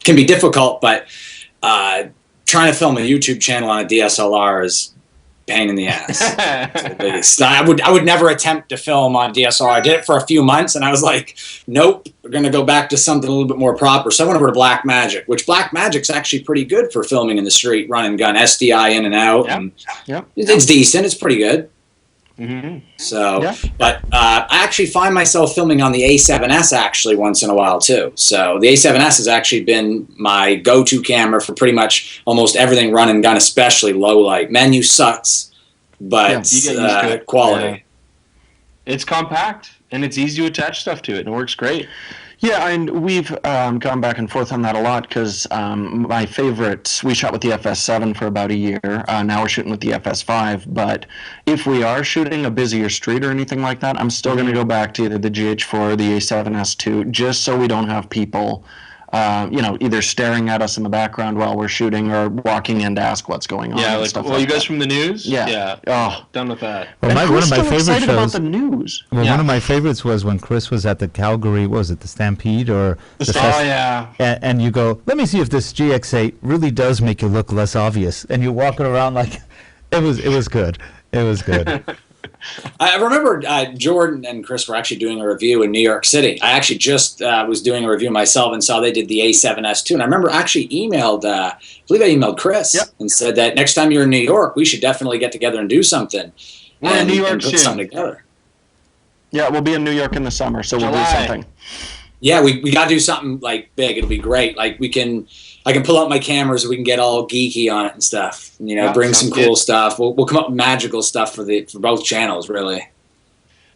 can be difficult, but trying to film a YouTube channel on a DSLR is pain in the ass. The biggest. I would never attempt to film on DSLR. I did it for a few months, and I was like, nope, we're going to go back to something a little bit more proper. So I went over to Blackmagic, which Blackmagic's actually pretty good for filming in the street, run and gun, SDI in and out. Yeah. And Yeah. it's decent. It's pretty good. Mm-hmm. So, Yeah. but I actually find myself filming on the A7S actually once in a while too. So the A7S has actually been my go-to camera for pretty much almost everything run and gun, especially low light. Menu sucks, but You get used to it. quality. Yeah. It's compact and it's easy to attach stuff to it, and it works great. Yeah, and we've gone back and forth on that a lot because my favorite, we shot with the FS7 for about a year. Now we're shooting with the FS5. But if we are shooting a busier street or anything like that, I'm still going to go back to either the GH4 or the A7S2 just so we don't have people, either staring at us in the background while we're shooting or walking in to ask what's going on. Yeah, and like, stuff well, like you guys that. from the news? Yeah. Yeah. Oh. Done with that. Well, And one who's of my still favorite excited about shows. the news? Well, Yeah. one of my favorites was when Chris was at the Calgary. What was it? The Stampede or the Oh, yeah. And you go, let me see if this GX8 really does make you look less obvious. And you walk around like, it was good. It was good. I remember Jordan and Chris were actually doing a review in New York City. I actually just was doing a review myself and saw they did the A7S too. And I remember actually I believe I emailed Chris and said that next time you're in New York, we should definitely get together and do something. We're in New York and put soon. something together. Yeah, we'll be in New York in the summer, so we'll do July. something. Yeah, we got to do something like big. It'll be great. Like I can pull out my cameras and we can get all geeky on it and stuff. Yeah, Bring sounds some cool good. stuff. We'll come up with magical stuff for both channels, really.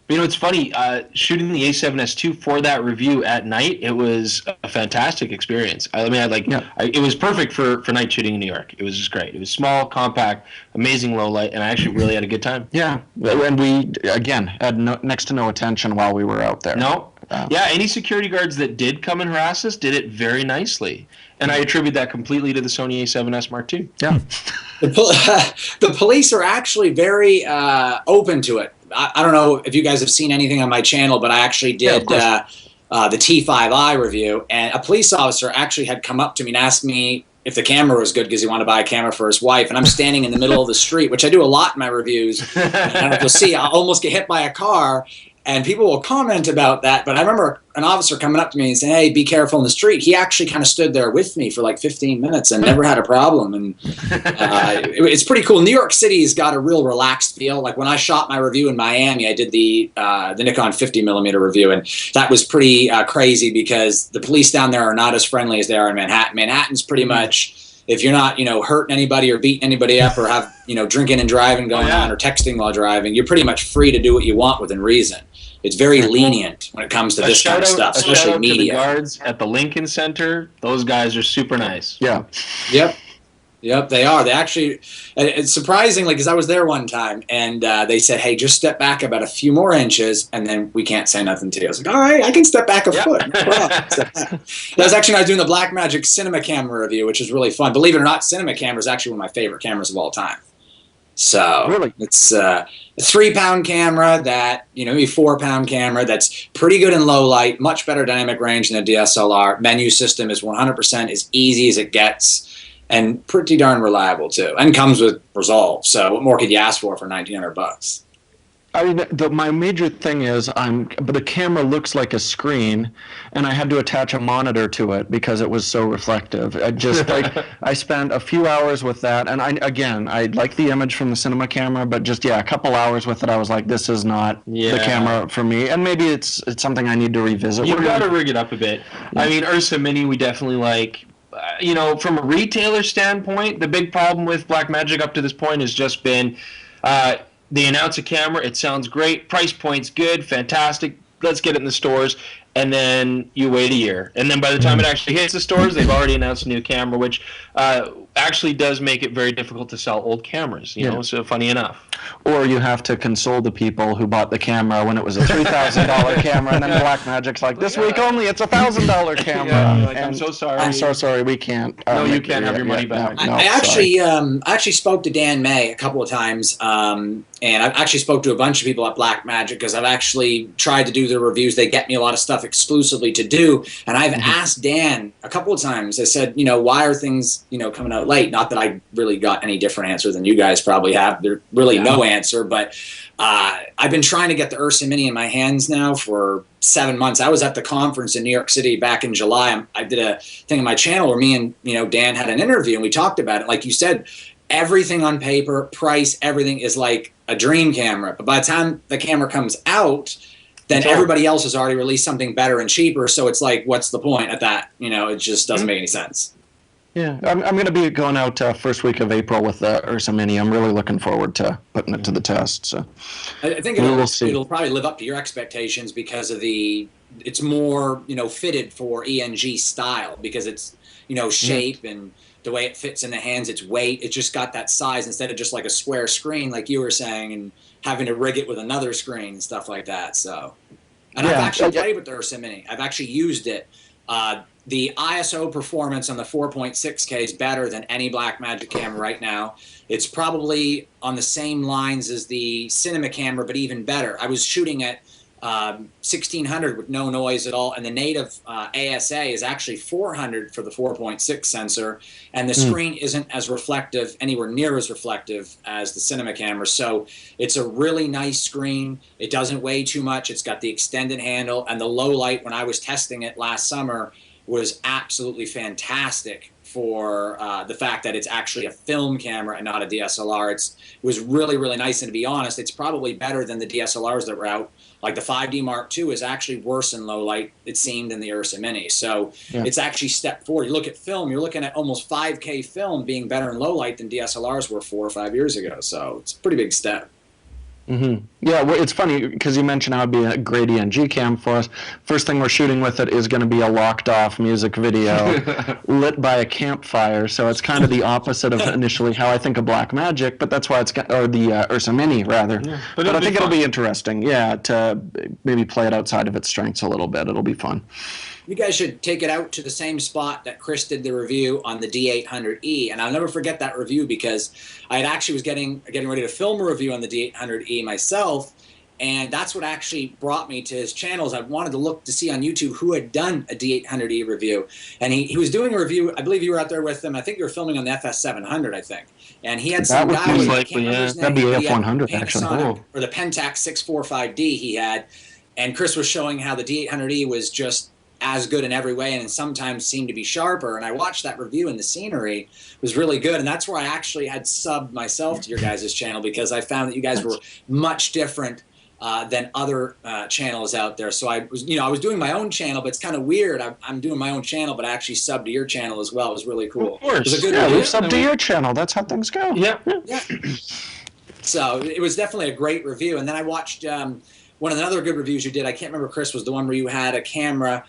You know, it's funny, shooting the A7S2 for that review at night, it was a fantastic experience. It was perfect for night shooting in New York. It was just great. It was small, compact, amazing low light, and I actually really had a good time. Yeah, and we, again, had next to no attention while we were out there. No? Yeah, any security guards that did come and harass us did it very nicely. And I attribute that completely to the Sony A7S Mark II. Yeah. The police are actually very open to it. I don't know if you guys have seen anything on my channel, but I actually did the T5i review, and a police officer actually had come up to me and asked me if the camera was good because he wanted to buy a camera for his wife. And I'm standing in the middle of the street, which I do a lot in my reviews. And if you'll see, I almost get hit by a car. And people will comment about that, but I remember an officer coming up to me and saying, "Hey, be careful in the street." He actually kind of stood there with me for like 15 minutes and never had a problem. And it's pretty cool. New York City's got a real relaxed feel. Like when I shot my review in Miami, I did the Nikon 50mm review, and that was pretty crazy because the police down there are not as friendly as they are in Manhattan. Manhattan's pretty much, if you're not, hurting anybody or beating anybody up or have, drinking and driving going on or texting while driving, you're pretty much free to do what you want within reason. It's very lenient when it comes to this kind of stuff, especially media. To the guards at the Lincoln Center. Those guys are super nice. Yeah. Yep, they are. They actually, it's surprisingly, because I was there one time, and they said, "Hey, just step back about a few more inches, and then we can't say nothing to you." I was like, "All right, I can step back a foot." No problem. That was actually when I was doing the Blackmagic Cinema Camera review, which is really fun. Believe it or not, Cinema Camera is actually one of my favorite cameras of all time. So Really? it's a 3-pound camera that, maybe 4-pound camera that's pretty good in low light, much better dynamic range than a DSLR. Menu system is 100% as easy as it gets, and pretty darn reliable too, and comes with Resolve. So what more could you ask for $1,900? I mean, my major thing is but the camera looks like a screen, and I had to attach a monitor to it because it was so reflective. I spent a few hours with that, and I like the image from the cinema camera, but just a couple hours with it, I was like, this is not the camera for me, and maybe it's something I need to revisit. You've got to rig it up a bit. Yeah. I mean, Ursa Mini, we definitely like. From a retailer standpoint, the big problem with Blackmagic up to this point has just been. They announce a camera, it sounds great, price point's good, fantastic, let's get it in the stores, and then you wait a year. And then by the time it actually hits the stores, they've already announced a new camera, which actually does make it very difficult to sell old cameras, so funny enough. Or you have to console the people who bought the camera when it was a $3,000 camera, and then Blackmagic's like, this week only, it's a $1,000 camera. Yeah, like, I'm so sorry. I'm so sorry, we can't. No, you can't have your money back. I actually spoke to Dan May a couple of times And I've actually spoke to a bunch of people at Blackmagic because I've actually tried to do their reviews. They get me a lot of stuff exclusively to do. And I've asked Dan a couple of times. I said, why are things, coming out late? Not that I really got any different answer than you guys probably have. There's really no answer. But I've been trying to get the Ursa Mini in my hands now for 7 months. I was at the conference in New York City back in July. I did a thing on my channel where me and, Dan had an interview and we talked about it. Like you said, everything on paper, price, everything is like a dream camera. But by the time the camera comes out, then everybody else has already released something better and cheaper. So it's like, what's the point at that? It just doesn't make any sense. Yeah, I'm going to be going out first week of April with the Ursa Mini. I'm really looking forward to putting it to the test. So I think it'll probably live up to your expectations because of it's more, fitted for ENG style because it's, shape and the way it fits in the hands, its weight. It just got that size instead of just like a square screen, like you were saying, and having to rig it with another screen and stuff like that. So, and I've actually played with the Ursa Mini. I've actually used it. The ISO performance on the 4.6K is better than any Blackmagic camera right now. It's probably on the same lines as the cinema camera, but even better. I was shooting at 1600 with no noise at all, and the native ASA is actually 400 for the 4.6 sensor, and the screen isn't as reflective, anywhere near as reflective as the cinema camera. So it's a really nice screen. It doesn't weigh too much. It's got the extended handle, and the low light when I was testing it last summer was absolutely fantastic for the fact that it's actually a film camera and not a DSLR. It was really, really nice, and to be honest, it's probably better than the DSLRs that were out. Like the 5D Mark II is actually worse in low light, it seemed, than the Ursa Mini. So it's actually step forward. You look at film, you're looking at almost 5K film being better in low light than DSLRs were 4 or 5 years ago. So it's a pretty big step. Yeah, well, it's funny because you mentioned how it'd be a great ENG cam for us. First thing we're shooting with it is going to be a locked-off music video lit by a campfire. So it's kind of the opposite of initially how I think of Blackmagic, but that's why it's got, or the Ursa Mini rather. Yeah, but I think it'll be interesting, to maybe play it outside of its strengths a little bit. It'll be fun. You guys should take it out to the same spot that Chris did the review on the D800E, and I'll never forget that review because I actually was getting ready to film a review on the D800E myself, and that's what actually brought me to his channels. I wanted to look to see on YouTube who had done a D800E review, and he was doing a review. I believe you were out there with him. I think you were filming on the FS700, I think, and he had some guy with that'd be F100 actually, or the Pentax 645D he had, and Chris was showing how the D800E was just as good in every way and sometimes seemed to be sharper, and I watched that review and the scenery was really good, and that's where I actually had subbed myself to your guys' channel because I found that you guys were much different than other channels out there. So I was doing my own channel, but it's kind of weird. I'm doing my own channel, but I actually subbed to your channel as well. It was really cool. Of course. It was a good we've subbed to your channel. That's how things go. Yeah. So it was definitely a great review, and then I watched one of the other good reviews you did. I can't remember, Chris, was the one where you had a camera.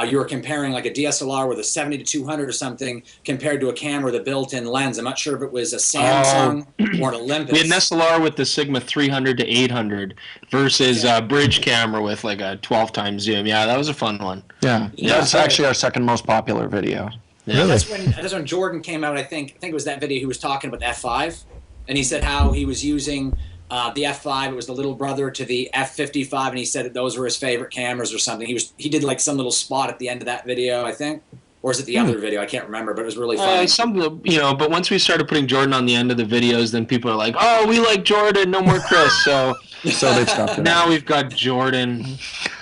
You were comparing like a DSLR with a 70 to 200 or something compared to a camera with a built-in lens. I'm not sure if it was a Samsung or an Olympus. We had an SLR with the Sigma 300 to 800 versus a bridge camera with like a 12 times zoom. Yeah, that was a fun one. Yeah, that's actually our second most popular video. Yeah. Really? That's when Jordan came out. I think it was that video he was talking about the F5, and he said how he was using the F5. It was the little brother to the F55, and he said that those were his favorite cameras or something. He did like some little spot at the end of that video, I think. Or is it the other video? I can't remember, but it was really funny. But once we started putting Jordan on the end of the videos, then people are like, "Oh, we like Jordan, no more Chris." So they've stopped. Now we've got Jordan,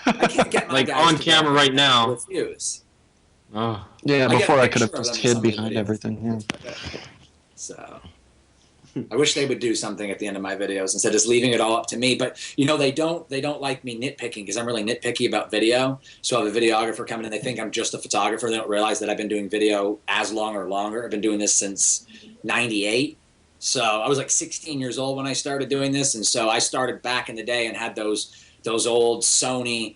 I can't get my like guys on camera right now. Refuse. Oh, yeah. Before I could have just hid behind everything. Yeah. So. I wish they would do something at the end of my videos instead of just leaving it all up to me. But they don't like me nitpicking because I'm really nitpicky about video. So I have a videographer coming in, they think I'm just a photographer. They don't realize that I've been doing video as long or longer. I've been doing this since '98. So I was like 16 years old when I started doing this, and so I started back in the day and had those old Sony,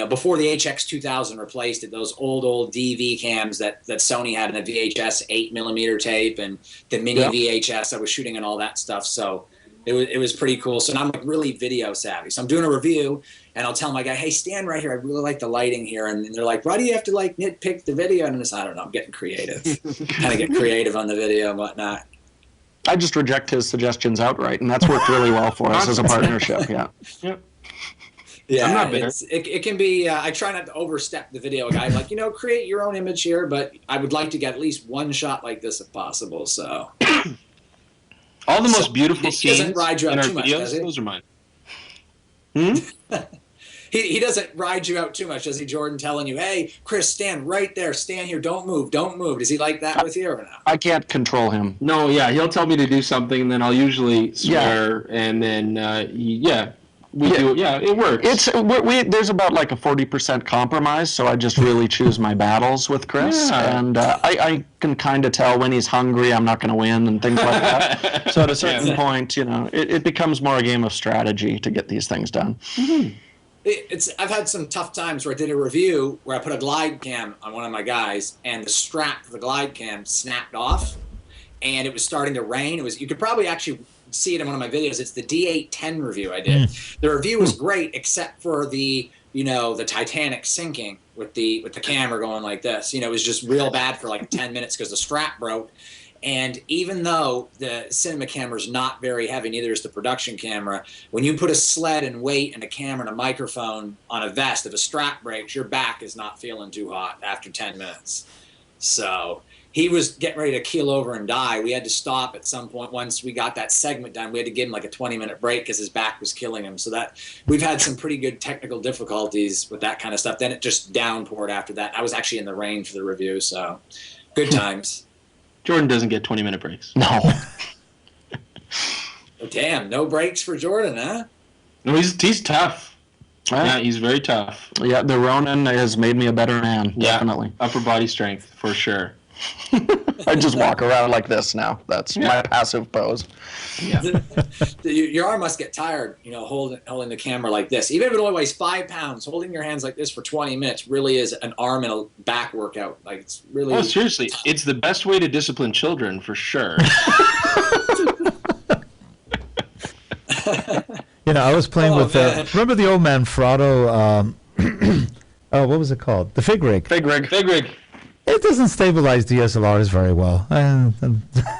before the HX2000 replaced it, those old DV cams that Sony had in the VHS 8mm tape and the mini VHS. I was shooting and all that stuff, so it was pretty cool. So now I'm like really video savvy. So I'm doing a review, and I'll tell my guy, "Hey, stand right here. I really like the lighting here." And they're like, "Why do you have to like nitpick the video?" And I don't know. I'm getting creative. Kind of get creative on the video and whatnot. I just reject his suggestions outright, and that's worked really well for us as a partnership. Yeah. Yep. Yeah, I'm not bitter. it can be. I try not to overstep the video guy. Like, create your own image here, but I would like to get at least one shot like this if possible. So, All the most beautiful he scenes doesn't ride you in out our too much, videos, does he? those are mine. He doesn't ride you out too much, does he, Jordan? Telling you, hey, Chris, stand right there, stand here, don't move, don't move. Does he like that with you or no? I can't control him. No, yeah, he'll tell me to do something, and then I'll usually swear, and then we do it. Yeah, it works. There's about like a 40% compromise, so I just really choose my battles with Chris, and I can kind of tell when he's hungry I'm not going to win and things like that. So at a certain point, it becomes more a game of strategy to get these things done. Mm-hmm. I've had some tough times where I did a review where I put a glide cam on one of my guys, and the strap for the glide cam snapped off, and it was starting to rain. You could probably actually see it in one of my videos. It's the D810 review I did. The review was great except for the the Titanic sinking with the camera going like this. It was just real bad for like 10 minutes because the strap broke. And even though the cinema camera is not very heavy, neither is the production camera, when you put a sled and weight and a camera and a microphone on a vest, if a strap breaks, your back is not feeling too hot after 10 minutes. So he was getting ready to keel over and die. We had to stop at some point. Once we got that segment done, we had to give him like a 20-minute break because his back was killing him. So that we've had some pretty good technical difficulties with that kind of stuff. Then it just downpoured after that. I was actually in the rain for the review, so good times. Jordan doesn't get 20-minute breaks. No. Oh, damn, no breaks for Jordan, huh? No, he's tough. Yeah, he's very tough. Yeah, the Ronin has made me a better man, definitely. Upper body strength, for sure. I just walk around like this now. That's my passive pose. Yeah. Your arm must get tired, holding the camera like this. Even if it only weighs 5 pounds, holding your hands like this for 20 minutes really is an arm and a back workout. Like, it's really... Oh, seriously. It's the best way to discipline children, for sure. I was playing with... remember the old Manfrotto... what was it called? The Fig Rig. Fig rig. It doesn't stabilize DSLRs very well.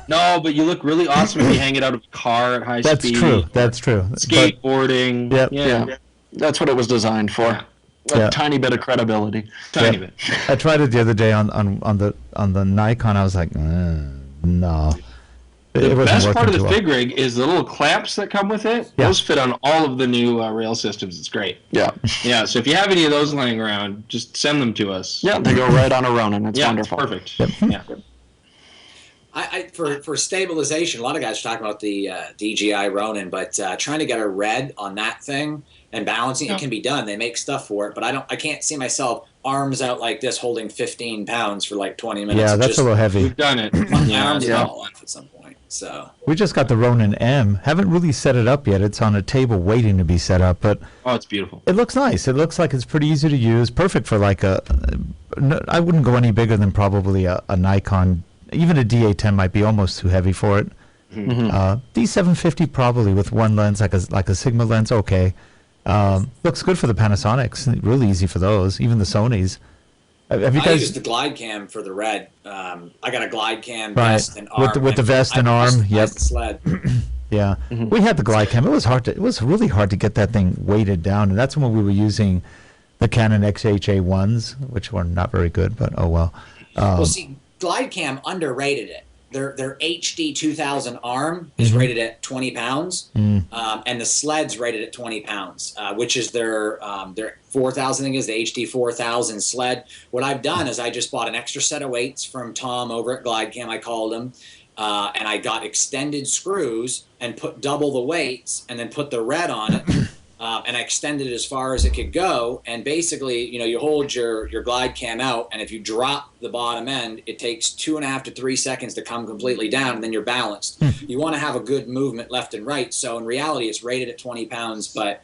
No, but you look really awesome if you hang it out of a car at high speed. That's true. Skateboarding. Yeah. That's what it was designed for. A tiny bit of credibility. Tiny bit. I tried it the other day on the Nikon. I was like, no. The best part of the Fig Rig is the little clamps that come with it. Yeah. Those fit on all of the new rail systems. It's great. Yeah. Yeah, so if you have any of those laying around, just send them to us. Yeah, they go right on a Ronin. It's wonderful. It's perfect. Yep. Yeah. For stabilization, a lot of guys are talking about the DJI Ronin, but trying to get a red on that thing and balancing it can be done. They make stuff for it, but I can't see myself arms out like this holding 15 pounds for like 20 minutes. Yeah, that's a little heavy. We've done it. My arms fall off at some point. So we just got the Ronin M. Haven't really set it up yet. It's on a table waiting to be set up, but it's beautiful. It looks nice. It looks like it's pretty easy to use. Perfect for like I wouldn't go any bigger than probably a Nikon. Even a D810 might be almost too heavy for it. D750 probably with one lens, like a Sigma lens. Okay, looks good for the Panasonics. Really easy for those. Even the Sonys. Have you guys used the glide cam for the red? I got a glide cam vest and arm with the vest and arm. Yep. The sled. Yeah, we had the glide cam. It was really hard to get that thing weighted down, and that's when we were using the Canon XHA1s, which were not very good, but oh well. Well, see, glide cam underrated it. Their HD 2000 arm is rated at 20 pounds, and the sled's rated at 20 pounds, which is their 4000, I think is the HD 4000 sled. What I've done is I just bought an extra set of weights from Tom over at GlideCam, I called him, and I got extended screws and put double the weights and then put the red on it. And I extended it as far as it could go. And basically, you hold your glide cam out, and if you drop the bottom end, it takes 2.5 to 3 seconds to come completely down, and then you're balanced. You want to have a good movement left and right. So in reality, it's rated at 20 pounds, but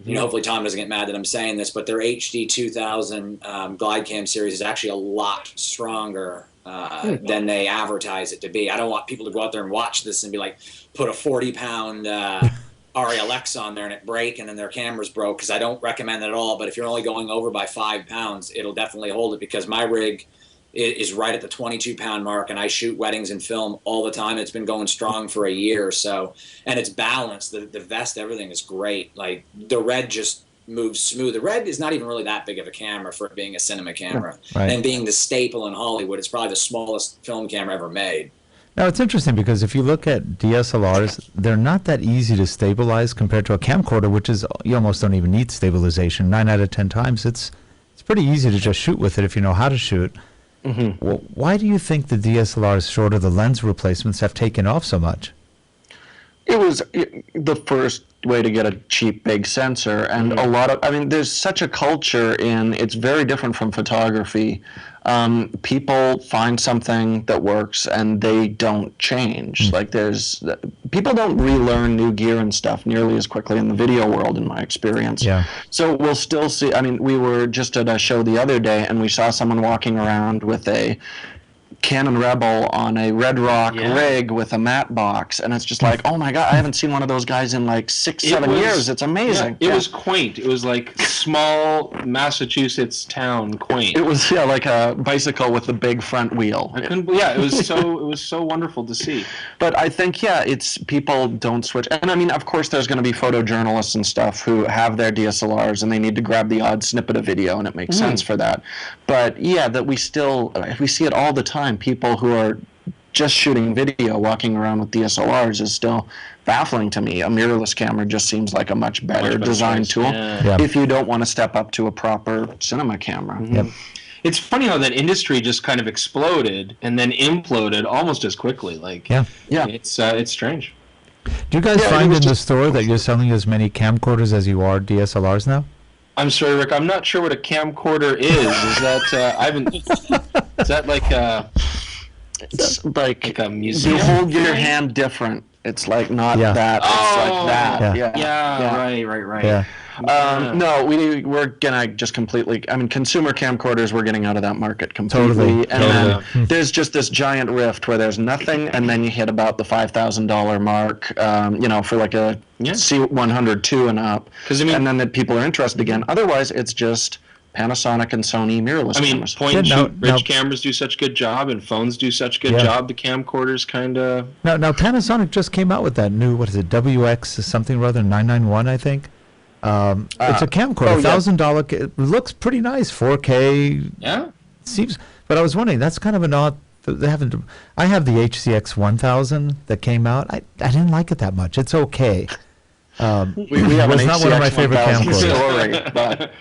hopefully Tom doesn't get mad that I'm saying this, but their HD 2000 glide cam series is actually a lot stronger than they advertise it to be. I don't want people to go out there and watch this and be like, put a 40-pound RELX on there and it break and then their camera's broke, because I don't recommend that at all. But if you're only going over by 5 pounds, it'll definitely hold it, because my rig is right at the 22-pound mark, and I shoot weddings and film all the time. It's been going strong for a year or so, and it's balanced. The vest, everything is great. Like the Red just moves smooth. The Red is not even really that big of a camera for it being a cinema camera, Right. and being the staple in Hollywood. It's probably the smallest film camera ever made. Now, it's interesting because if you look at DSLRs, they're not that easy to stabilize compared to a camcorder, which is, you almost don't even need stabilization. 9 out of 10 times, it's pretty easy to just shoot with it if you know how to shoot. Well, why do you think the DSLRs, short of the lens replacements, have taken off so much? It was the first way to get a cheap big sensor, and a lot of, I mean, there's such a culture in, it's very different from photography. People find something that works and they don't change. Like people don't relearn new gear and stuff nearly as quickly in the video world, in my experience. Yeah. So we'll still see, I mean, we were just at a show the other day and we saw someone walking around with a Canon Rebel on a Red Rock rig with a matte box, and it's just like, oh my god, I haven't seen one of those guys in like 7 years. It's amazing. It was quaint. It was like small Massachusetts town quaint. It was like a bicycle with a big front wheel. It was so wonderful to see. But I think it's people don't switch, and I mean, of course, there's going to be photojournalists and stuff who have their DSLRs and they need to grab the odd snippet of video, and it makes sense for that. But that we see it all the time. People who are just shooting video walking around with DSLRs is still baffling to me. A mirrorless camera just seems like a much better design tool if you don't want to step up to a proper cinema camera. It's funny how that industry just kind of exploded and then imploded almost as quickly. Like, it's strange. Do you guys find in the store that you're selling as many camcorders as you are DSLRs now? I'm sorry, Rick. I'm not sure what a camcorder is. Is that I haven't? Is that like a? It's like a museum. You hold your hand different. It's like not that. It's like that. Right. Yeah. No, we're gonna just completely. I mean, consumer camcorders, we're getting out of that market completely. Totally. And then there's just this giant rift where there's nothing, and then you hit about the $5,000 mark. For like a C102 and up, and then that people are interested again. Otherwise, it's just Panasonic and Sony mirrorless cameras. Point and shoot rich cameras do such good job, and phones do such good job. The camcorders kind of. Now Panasonic just came out with that new, what is it, WX something or other, 991, I think. It's a camcorder, $1,000. It looks pretty nice, 4K. Yeah. Seems, but I was wondering, that's kind of an odd. I have the HCX 1000 that came out. I didn't like it that much. It's okay. We have it's not one of my favorite camcorders. Story, but.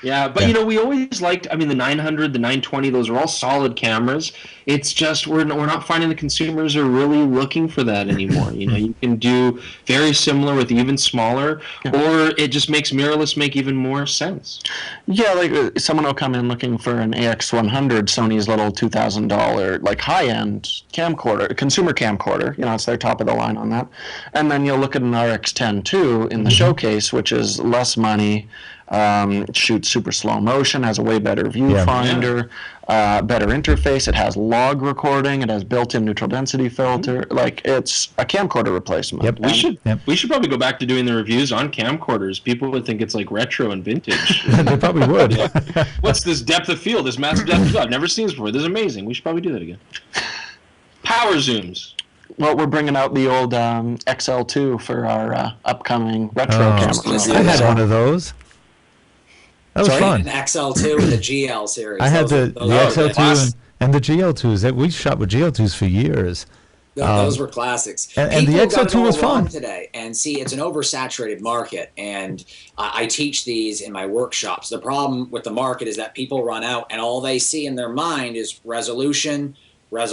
Yeah, but we always liked, the 900, the 920, those are all solid cameras. It's just we're not finding the consumers are really looking for that anymore. You can do very similar with even smaller, or it just makes mirrorless make even more sense. Yeah, like someone will come in looking for an AX100, Sony's little $2,000 like high-end camcorder, consumer camcorder. It's their top of the line on that. And then you'll look at an RX10 too in the showcase, which is less money. Shoots super slow motion, has a way better viewfinder, better interface. It has log recording. It has built-in neutral density filter. Like, it's a camcorder replacement. We should probably go back to doing the reviews on camcorders. People would think it's like retro and vintage. They probably would. What's this depth of field? This massive depth of field? I've never seen this before. This is amazing. We should probably do that again. Power zooms. Well, we're bringing out the old XL2 for our upcoming retro camera. I had one of those. That was fun. An XL2 and the GL series. I had the XL2 and the GL2s. We shot with GL2s for years. Those were classics. And the XL2 was fun today. And see, it's an oversaturated market, and I teach these in my workshops. The problem with the market is that people run out, and all they see in their mind is resolution. What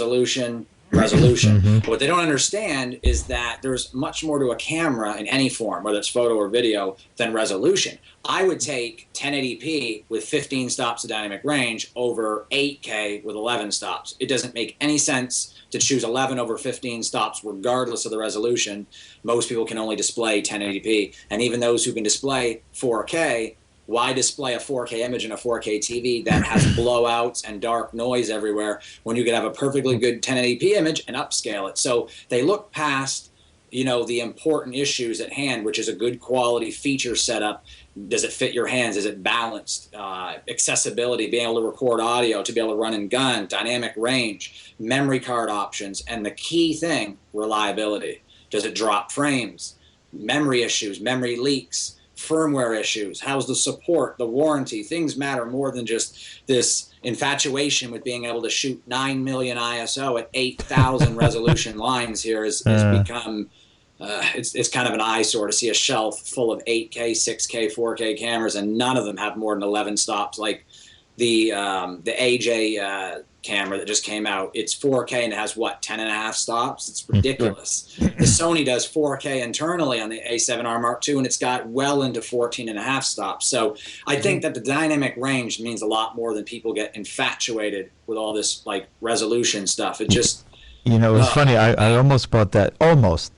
they don't understand is that there's much more to a camera in any form, whether it's photo or video, than resolution. I would take 1080p with 15 stops of dynamic range over 8K with 11 stops. It doesn't make any sense to choose 11 over 15 stops regardless of the resolution. Most people can only display 1080p, and even those who can display 4K, why display a 4K image in a 4K TV that has blowouts and dark noise everywhere when you could have a perfectly good 1080p image and upscale it? So they look past the important issues at hand, which is a good quality feature setup. Does it fit your hands? Is it balanced? Accessibility, being able to record audio, to be able to run and gun, dynamic range, memory card options, and the key thing, reliability. Does it drop frames? Memory issues, memory leaks, firmware issues. How's the support, the warranty? Things matter more than just this infatuation with being able to shoot 9 million ISO at 8,000 resolution lines here has become... it's kind of an eyesore to see a shelf full of 8K, 6K, 4K cameras, and none of them have more than 11 stops. Like the AJ camera that just came out, it's 4K and it has, 10.5 stops? It's ridiculous. The Sony does 4K internally on the A7R Mark II, and it's got well into 14.5 stops. So I think that the dynamic range means a lot more than people get infatuated with all this resolution stuff. It just... it was funny. I almost bought that. Almost.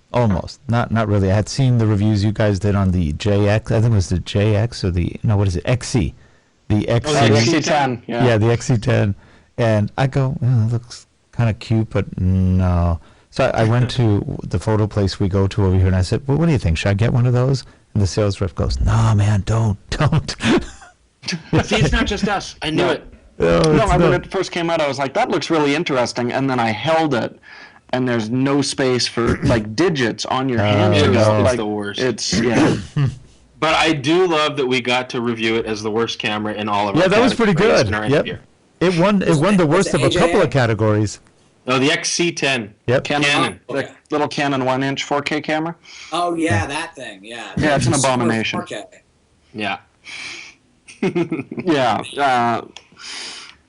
Not really. I had seen the reviews you guys did on the JX. I think it was the JX or what is it? XC. The XC. Oh, the XC10. Yeah, the XC10. And I go, it looks kind of cute, but no. So I went to the photo place we go to over here, and I said, well, what do you think? Should I get one of those? And the sales rep goes, no, man, don't. See, it's not just us. I knew it. No, when it first came out, I was like, that looks really interesting. And then I held it, and there's no space for, digits on your hand. It's the worst. But I do love that we got to review it as the worst camera in all of our that was pretty good. Yep. It won the worst of a couple of categories. Oh, the XC10. Yep. Canon. The little Canon 1-inch 4K camera. Oh, yeah, that thing, yeah. Yeah, it's an abomination. 4K. Yeah. Yeah.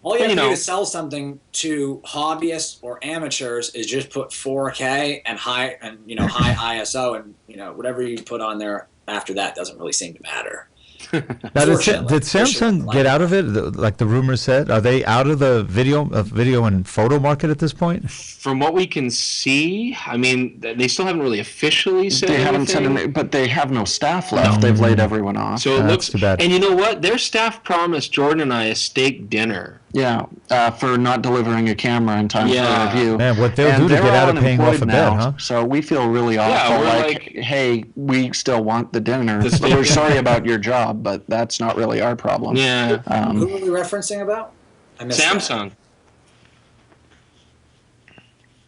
All you have to do to sell something to hobbyists or amateurs is just put 4K and high ISO, and whatever you put on there after that doesn't really seem to matter. Now, did Samsung get out of it? Like the rumors said, are they out of the video and photo market at this point? From what we can see, I mean, they still haven't really officially said anything. Haven't said anything, but they have no staff left. No. They've laid everyone off. So it looks too bad. And you know what? Their staff promised Jordan and I a steak dinner. Yeah, for not delivering a camera in time for a review. Man, what they'll do to get out of paying off a bed, huh? So we feel really awful. We're hey, we still want the dinner. We're sorry about your job, but that's not really our problem. Yeah. Who were we referencing about? I missed Samsung.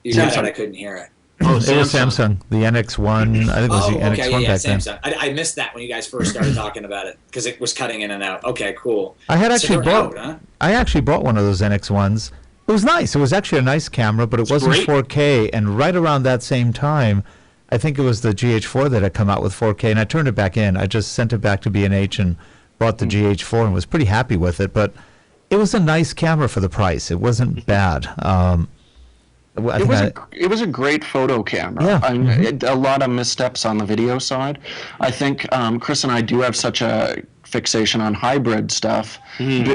You said it, I couldn't hear it. Oh, it was Samsung. The NX1. I think it was the NX1 back Samsung. Then. I missed that when you guys first started talking about it because it was cutting in and out. Okay, cool. I actually bought one of those NX1s. It was nice. It was actually a nice camera, but it wasn't 4K. And right around that same time, I think it was the GH4 that had come out with 4K, and I turned it back in. I just sent it back to B&H and bought the GH4 and was pretty happy with it. But it was a nice camera for the price. It wasn't bad. It was a great photo camera. Yeah. A lot of missteps on the video side. I think Chris and I do have such a fixation on hybrid stuff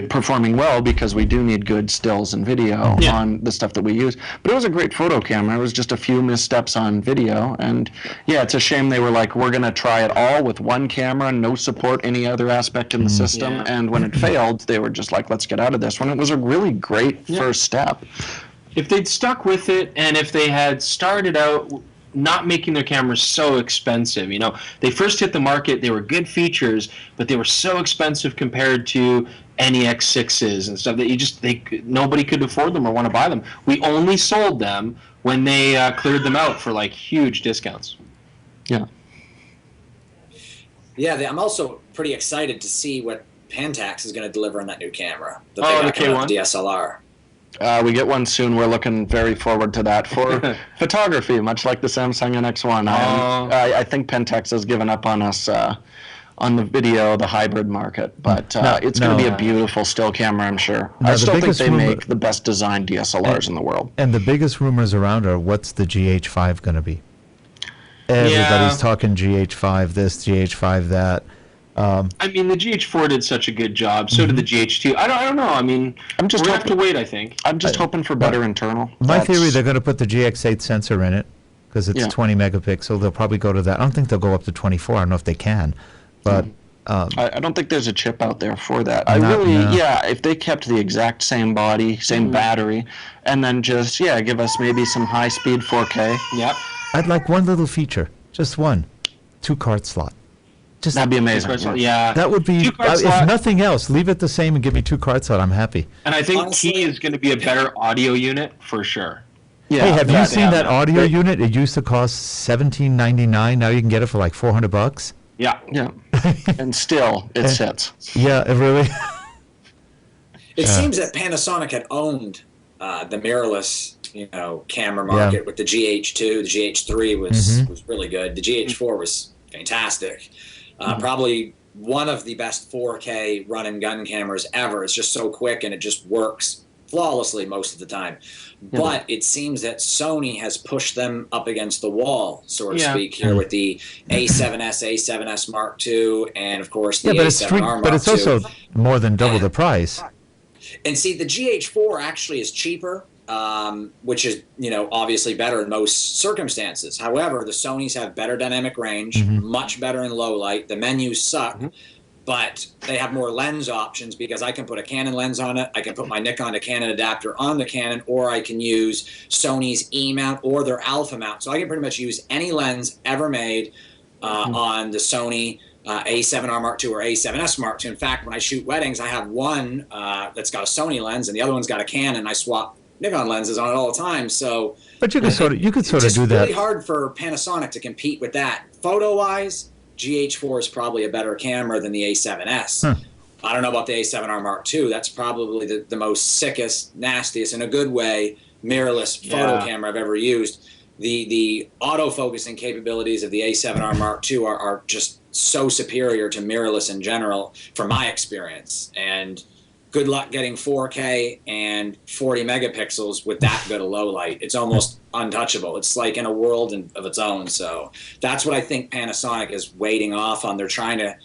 performing well because we do need good stills and video on the stuff that we use. But it was a great photo camera. It was just a few missteps on video. And it's a shame they were like, we're going to try it all with one camera, no support any other aspect in the system. Yeah. And when it failed, they were just like, let's get out of this one. It was a really great first step. If they'd stuck with it, and if they had started out not making their cameras so expensive, they first hit the market, they were good features, but they were so expensive compared to NEX 6s and stuff that nobody could afford them or want to buy them. We only sold them when they cleared them out for huge discounts. Yeah. Yeah, I'm also pretty excited to see what Pentax is going to deliver on that new camera. The K1 DSLR. We get one soon. We're looking very forward to that for photography, much like the Samsung NX1. I think Pentax has given up on us on the video, the hybrid market, but it's going to be a beautiful still camera, I'm sure. I still think they make the best designed DSLRs in the world. And the biggest rumors around are what's the GH5 going to be? Everybody's talking GH5 this, GH5 that. I mean, the GH4 did such a good job. So did the GH2. I don't know. I mean, we're going to have to wait, I think. I'm just hoping for better internal. My theory, they're going to put the GX8 sensor in it because it's 20 megapixel. They'll probably go to that. I don't think they'll go up to 24. I don't know if they can. But I don't think there's a chip out there for that. If they kept the exact same body, same battery, and then just, give us maybe some high-speed 4K. Yep. I'd like one little feature, just one, 2-card slot. Just That'd be amazing. Yeah. that would be, Two-card if slot. nothing else, leave it the same and give me 2-card slot. I'm happy. And I think Honestly, key is going to be a better audio unit for sure. Yeah, Hey, have you seen that audio But- unit? It used to cost $17.99. Now you can get it for like $400. Yeah. Yeah, and still it sits. Yeah, it really. It seems that Panasonic had owned the mirrorless, camera market with the GH2. The GH3 was really good. The GH4 was fantastic. Probably one of the best 4K run and gun cameras ever. It's just so quick and it just works flawlessly most of the time. But it seems that Sony has pushed them up against the wall, so to speak, here with the A7S, A7S Mark II, and of course the A7R Mark II. But it's also more than double the price. And see, the GH4 actually is cheaper, which is, obviously better in most circumstances. However, the Sonys have better dynamic range, much better in low light. The menus suck, but they have more lens options because I can put a Canon lens on it. I can put my Nikon to Canon adapter on the Canon, or I can use Sony's E mount or their Alpha mount. So I can pretty much use any lens ever made on the Sony A7R Mark II or A7S Mark II. In fact, when I shoot weddings, I have one that's got a Sony lens and the other one's got a Canon. I swap Nikon lenses on it all the time. So, but you could sort of do that. It's really hard for Panasonic to compete with that. Photo-wise, GH4 is probably a better camera than the A7S. I don't know about the A7R Mark II. That's probably the most sickest, nastiest, in a good way, mirrorless photo camera I've ever used. The autofocusing capabilities of the A7R Mark II are just so superior to mirrorless in general, from my experience. And good luck getting 4K and 40 megapixels with that good a low light. It's almost untouchable. It's like in a world of its own. So that's what I think Panasonic is waiting off on. They're trying to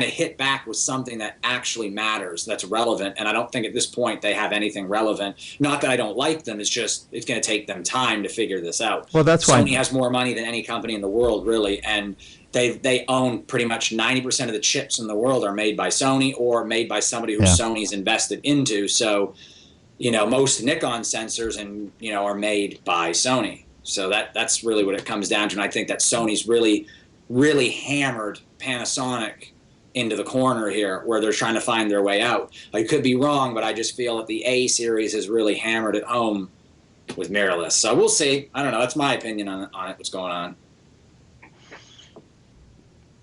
hit back with something that actually matters, that's relevant. And I don't think at this point they have anything relevant. Not that I don't like them. It's just it's going to take them time to figure this out. Well, that's why Sony has more money than any company in the world, really, and they own pretty much 90% of the chips in the world are made by Sony or made by somebody who Sony's invested into. So, most Nikon sensors are made by Sony. So that's really what it comes down to. And I think that Sony's really, really hammered Panasonic into the corner here, where they're trying to find their way out. I could be wrong, but I just feel that the A series is really hammered at home with mirrorless. So we'll see. I don't know. That's my opinion on it. What's going on?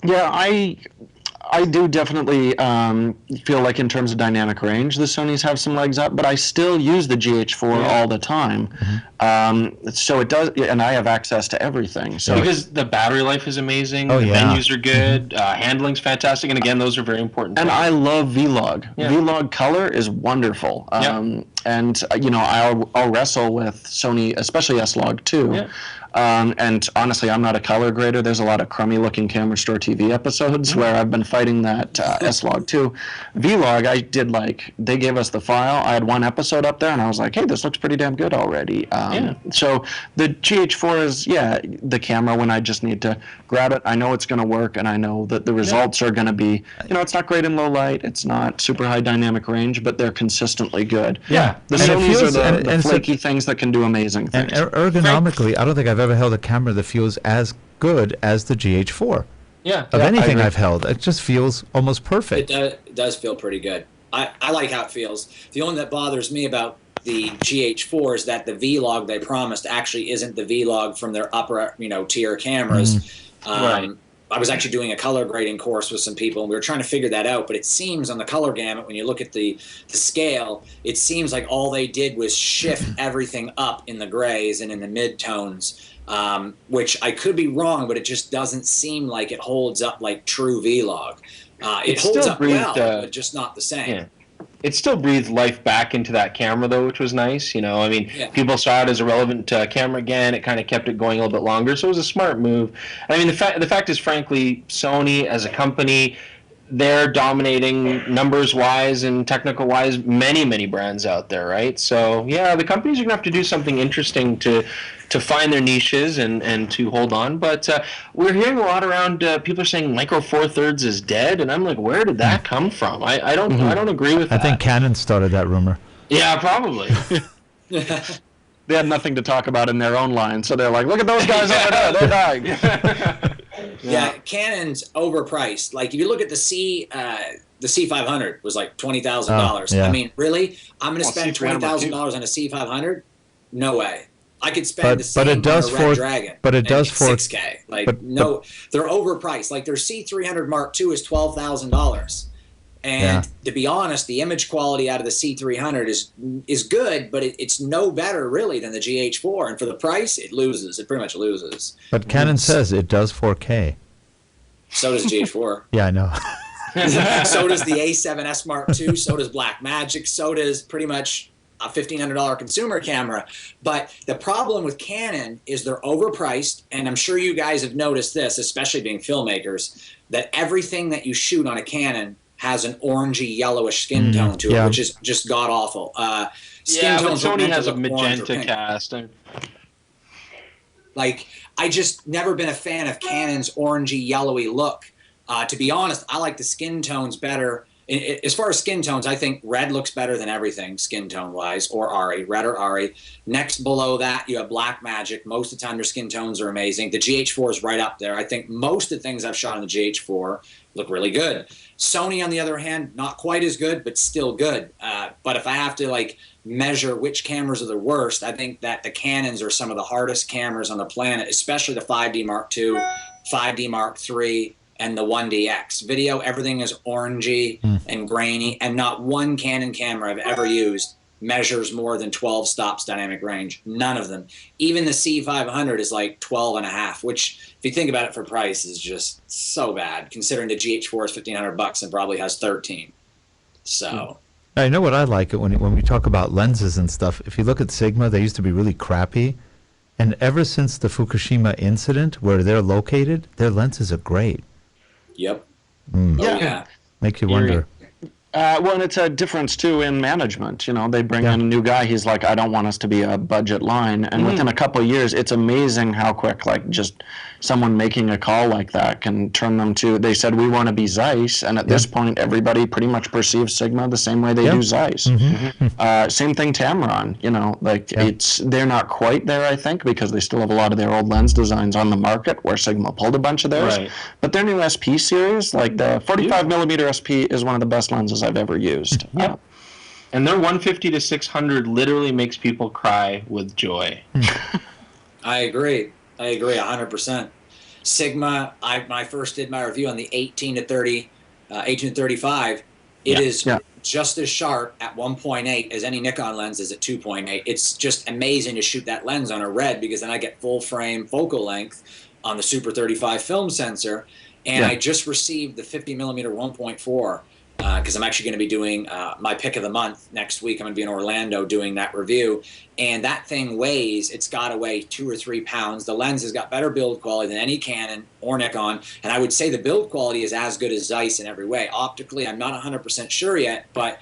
Yeah, I do definitely feel like in terms of dynamic range, the Sonys have some legs up, but I still use the GH4 all the time. So it does, and I have access to everything. So because the battery life is amazing, the menus are good, handling's fantastic, and again, those are very important. And I love Vlog. Vlog color is wonderful. And I'll wrestle with Sony, especially S-Log 2. And honestly, I'm not a color grader. There's a lot of crummy looking Camera Store TV episodes where I've been fighting that S-Log 2. Vlog, I did they gave us the file. I had one episode up there and I was like, hey, this looks pretty damn good already. So the GH4 is, the camera when I just need to grab it. I know it's going to work and I know that the results are going to be, it's not great in low light. It's not super high dynamic range, but they're consistently good. The Sonys are the flaky things that can do amazing things. And ergonomically, I don't think I've ever held a camera that feels as good as the GH4. Of anything I've held. It just feels almost perfect. It does feel pretty good. I like how it feels. The only that bothers me about the GH4 is that the Vlog they promised actually isn't the Vlog from their upper tier cameras. I was actually doing a color grading course with some people, and we were trying to figure that out. But it seems on the color gamut, when you look at the scale, it seems like all they did was shift everything up in the grays and in the mid-tones, which I could be wrong, but it just doesn't seem like it holds up like true Vlog. It holds up well, but just not the same. It still breathed life back into that camera, though, which was nice. People saw it as a relevant camera again. It kind of kept it going a little bit longer, so it was a smart move. I mean, the fact is, frankly, Sony as a company, they're dominating numbers-wise and technical-wise many, many brands out there, right? So, the companies are going to have to do something interesting to find their niches and to hold on. But we're hearing a lot around, people are saying Micro Four Thirds is dead, and I'm like, where did that come from? I don't agree with that. I think Canon started that rumor. Yeah, probably. they had nothing to talk about in their own line, so they're like, look at those guys over there, they're dying. Yeah, Canon's overpriced. Like if you look at the C500 was like $20,000. yeah. I mean, really? I'm going to spend C300 $20,000 on a C500 No way. I could spend the but same it does on a Red for Dragon. but it does and for 6K. Like they're overpriced. Like their C300 Mark II is $12,000. And to be honest, the image quality out of the C300 is good, but it's no better really than the GH4. And for the price, it loses. It pretty much loses. But Canon says it does 4K. So does GH4. Yeah, I know. So does the A7S Mark II. So does Blackmagic. So does pretty much a $1,500 consumer camera. But the problem with Canon is they're overpriced, and I'm sure you guys have noticed this, especially being filmmakers, that everything that you shoot on a Canon has an orangey yellowish skin tone to it, which is just god awful. Skin tones but Sony has a look orange or magenta pink. cast. Like, I just never been a fan of Canon's orangey yellowy look. To be honest, I like the skin tones better. As far as skin tones, I think red looks better than everything skin tone wise, or Ari, red or Ari. Next below that, you have Blackmagic. Most of the time, their skin tones are amazing. The GH4 is right up there. I think most of the things I've shot on the GH4 look really good. Sony, on the other hand, not quite as good, but still good. But if I have to like measure which cameras are the worst, I think that the Canons are some of the hardest cameras on the planet, especially the 5D Mark II, 5D Mark III, and the 1DX. Video, everything is orangey and grainy, and not one Canon camera I've ever used measures more than 12 stops dynamic range. None of them. Even the C500 is like 12 and a half, which, if you think about it for price, is just so bad, considering the GH4 is $1,500 and probably has 13. So... I know what I like it when we talk about lenses and stuff. If you look at Sigma, they used to be really crappy. And ever since the Fukushima incident, where they're located, their lenses are great. Yep. Yeah. Make you wonder. Well, and it's a difference, too, in management. You know, they bring in a new guy. He's like, I don't want us to be a budget line. And within a couple of years, it's amazing how quick, like, just someone making a call like that can turn them to, they said, we want to be Zeiss. And at this point, everybody pretty much perceives Sigma the same way they do Zeiss. Same thing Tamron, you know, like they're not quite there, I think, because they still have a lot of their old lens designs on the market where Sigma pulled a bunch of theirs. Right. But their new SP series, like the 45mm SP is one of the best lenses I've ever used. And their 150 to 600 literally makes people cry with joy. I agree 100%. Sigma, when I first did my review on the 18 to 35, it is just as sharp at 1.8 as any Nikon lens is at 2.8. It's just amazing to shoot that lens on a red, because then I get full frame focal length on the Super 35 film sensor. And I just received the 50mm 1.4 because I'm actually going to be doing my pick of the month next week. I'm going to be in Orlando doing that review. And that thing weighs, it's got to weigh 2 or 3 pounds. The lens has got better build quality than any Canon or Nikon. And I would say the build quality is as good as Zeiss in every way. Optically, I'm not 100% sure yet, but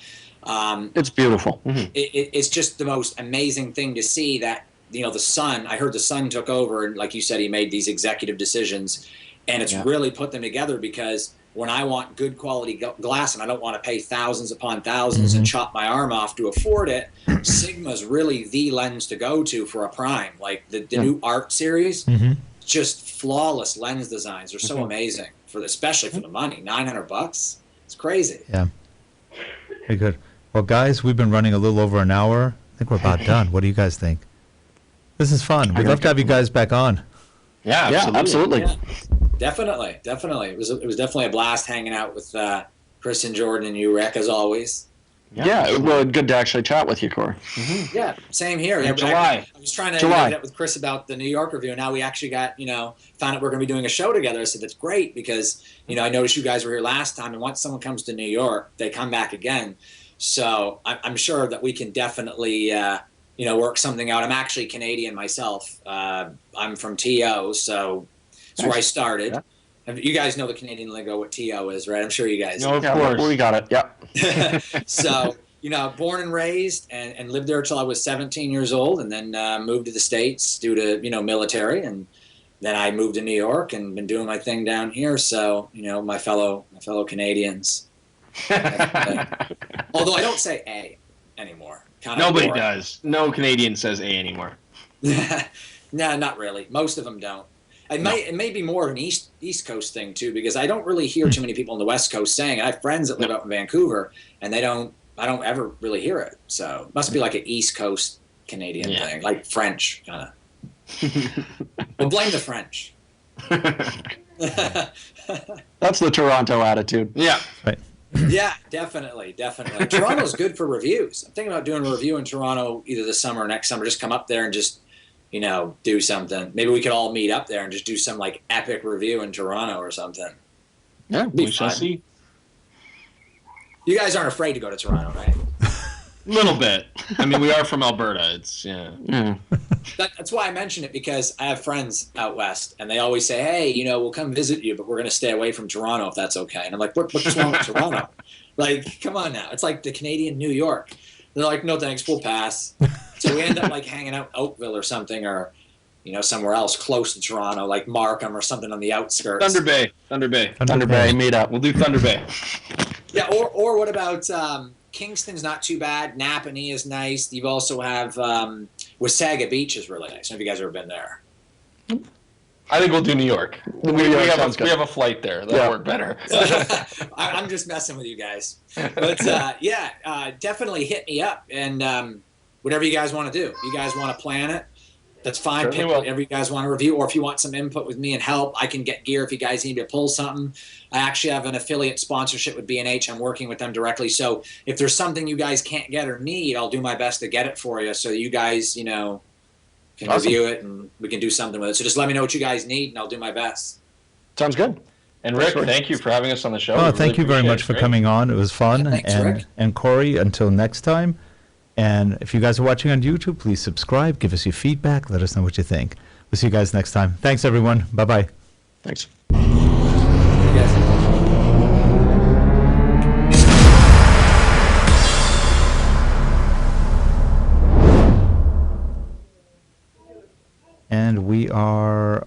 it's beautiful. It's just the most amazing thing to see that, you know, the Sun, I heard the Sun took over, and like you said, he made these executive decisions. And it's really put them together, because when I want good quality glass and I don't want to pay thousands upon thousands and chop my arm off to afford it, Sigma's really the lens to go to for a prime. Like the new Art series, just flawless lens designs. They're so amazing, especially for the money. $900, it's crazy. Yeah, very good. Well, guys, we've been running a little over an hour. I think we're about done. What do you guys think? This is fun. We'd love to have you guys back on. Yeah, absolutely. Yeah. Definitely. It was definitely a blast hanging out with Chris and Jordan and you, Rick, as always. Yeah, well, good to actually chat with you, Corey. Yeah, same here. July. I was trying to get with Chris about the New York review, and now we actually got, found out we're going to be doing a show together. I said, that's great, because, I noticed you guys were here last time, and once someone comes to New York, they come back again. So I'm sure that we can definitely, work something out. I'm actually Canadian myself. I'm from TO, so that's where I started. Yeah. You guys know the Canadian lingo, what TO is, right? I'm sure you guys know. Of course. We got it, yeah. So, born and raised and lived there until I was 17 years old, and then moved to the States due to, military. And then I moved to New York and been doing my thing down here. So, my fellow Canadians. Although I don't say A anymore. Kind of Nobody boring. does. No Canadian says A anymore. No, not really. Most of them don't. It may be more of an East Coast thing too, because I don't really hear too many people on the West Coast saying it. I have friends that live out in Vancouver, and I don't ever really hear it. So it must be like an East Coast Canadian thing, like French kind of. Well, blame the French. That's the Toronto attitude. Yeah. Right. Yeah, definitely. Toronto's good for reviews. I'm thinking about doing a review in Toronto either this summer or next summer. Just come up there and just, do something. Maybe we could all meet up there and just do some like epic review in Toronto or something. Yeah, we shall see. You guys aren't afraid to go to Toronto, right? A little bit. I mean, we are from Alberta. It's That's why I mention it, because I have friends out west, and they always say, "Hey, we'll come visit you, but we're going to stay away from Toronto if that's okay." And I'm like, "What's wrong with Toronto? Like, come on now. It's like the Canadian New York." They're like, "No thanks, we'll pass." So we end up like hanging out in Oakville or something, or somewhere else close to Toronto, like Markham or something on the outskirts. Thunder Bay. Thunder Bay meet up. We'll do Thunder Bay. Yeah, or what about Kingston's not too bad. Napanee is nice. You also have Wasaga Beach is really nice. Have you guys ever been there? I think we'll do New York. We have a flight there. That'll work better. I'm just messing with you guys. But definitely hit me up, and whatever you guys want to do. If you guys want to plan it, that's fine. Certainly Pick will. whatever you guys want to review, or if you want some input with me and help, I can get gear if you guys need me to pull something. I actually have an affiliate sponsorship with B&H. I'm working with them directly. So if there's something you guys can't get or need, I'll do my best to get it for you, so that you guys, can review it and we can do something with it. So just let me know what you guys need, and I'll do my best. Sounds good. And Rick, thank you for having us on the show. Oh, thank you very much for coming on. It was fun. Thanks, Rick. And Corey, until next time. And if you guys are watching on YouTube, please subscribe, give us your feedback, let us know what you think. We'll see you guys next time. Thanks, everyone. Bye-bye. Thanks. And we are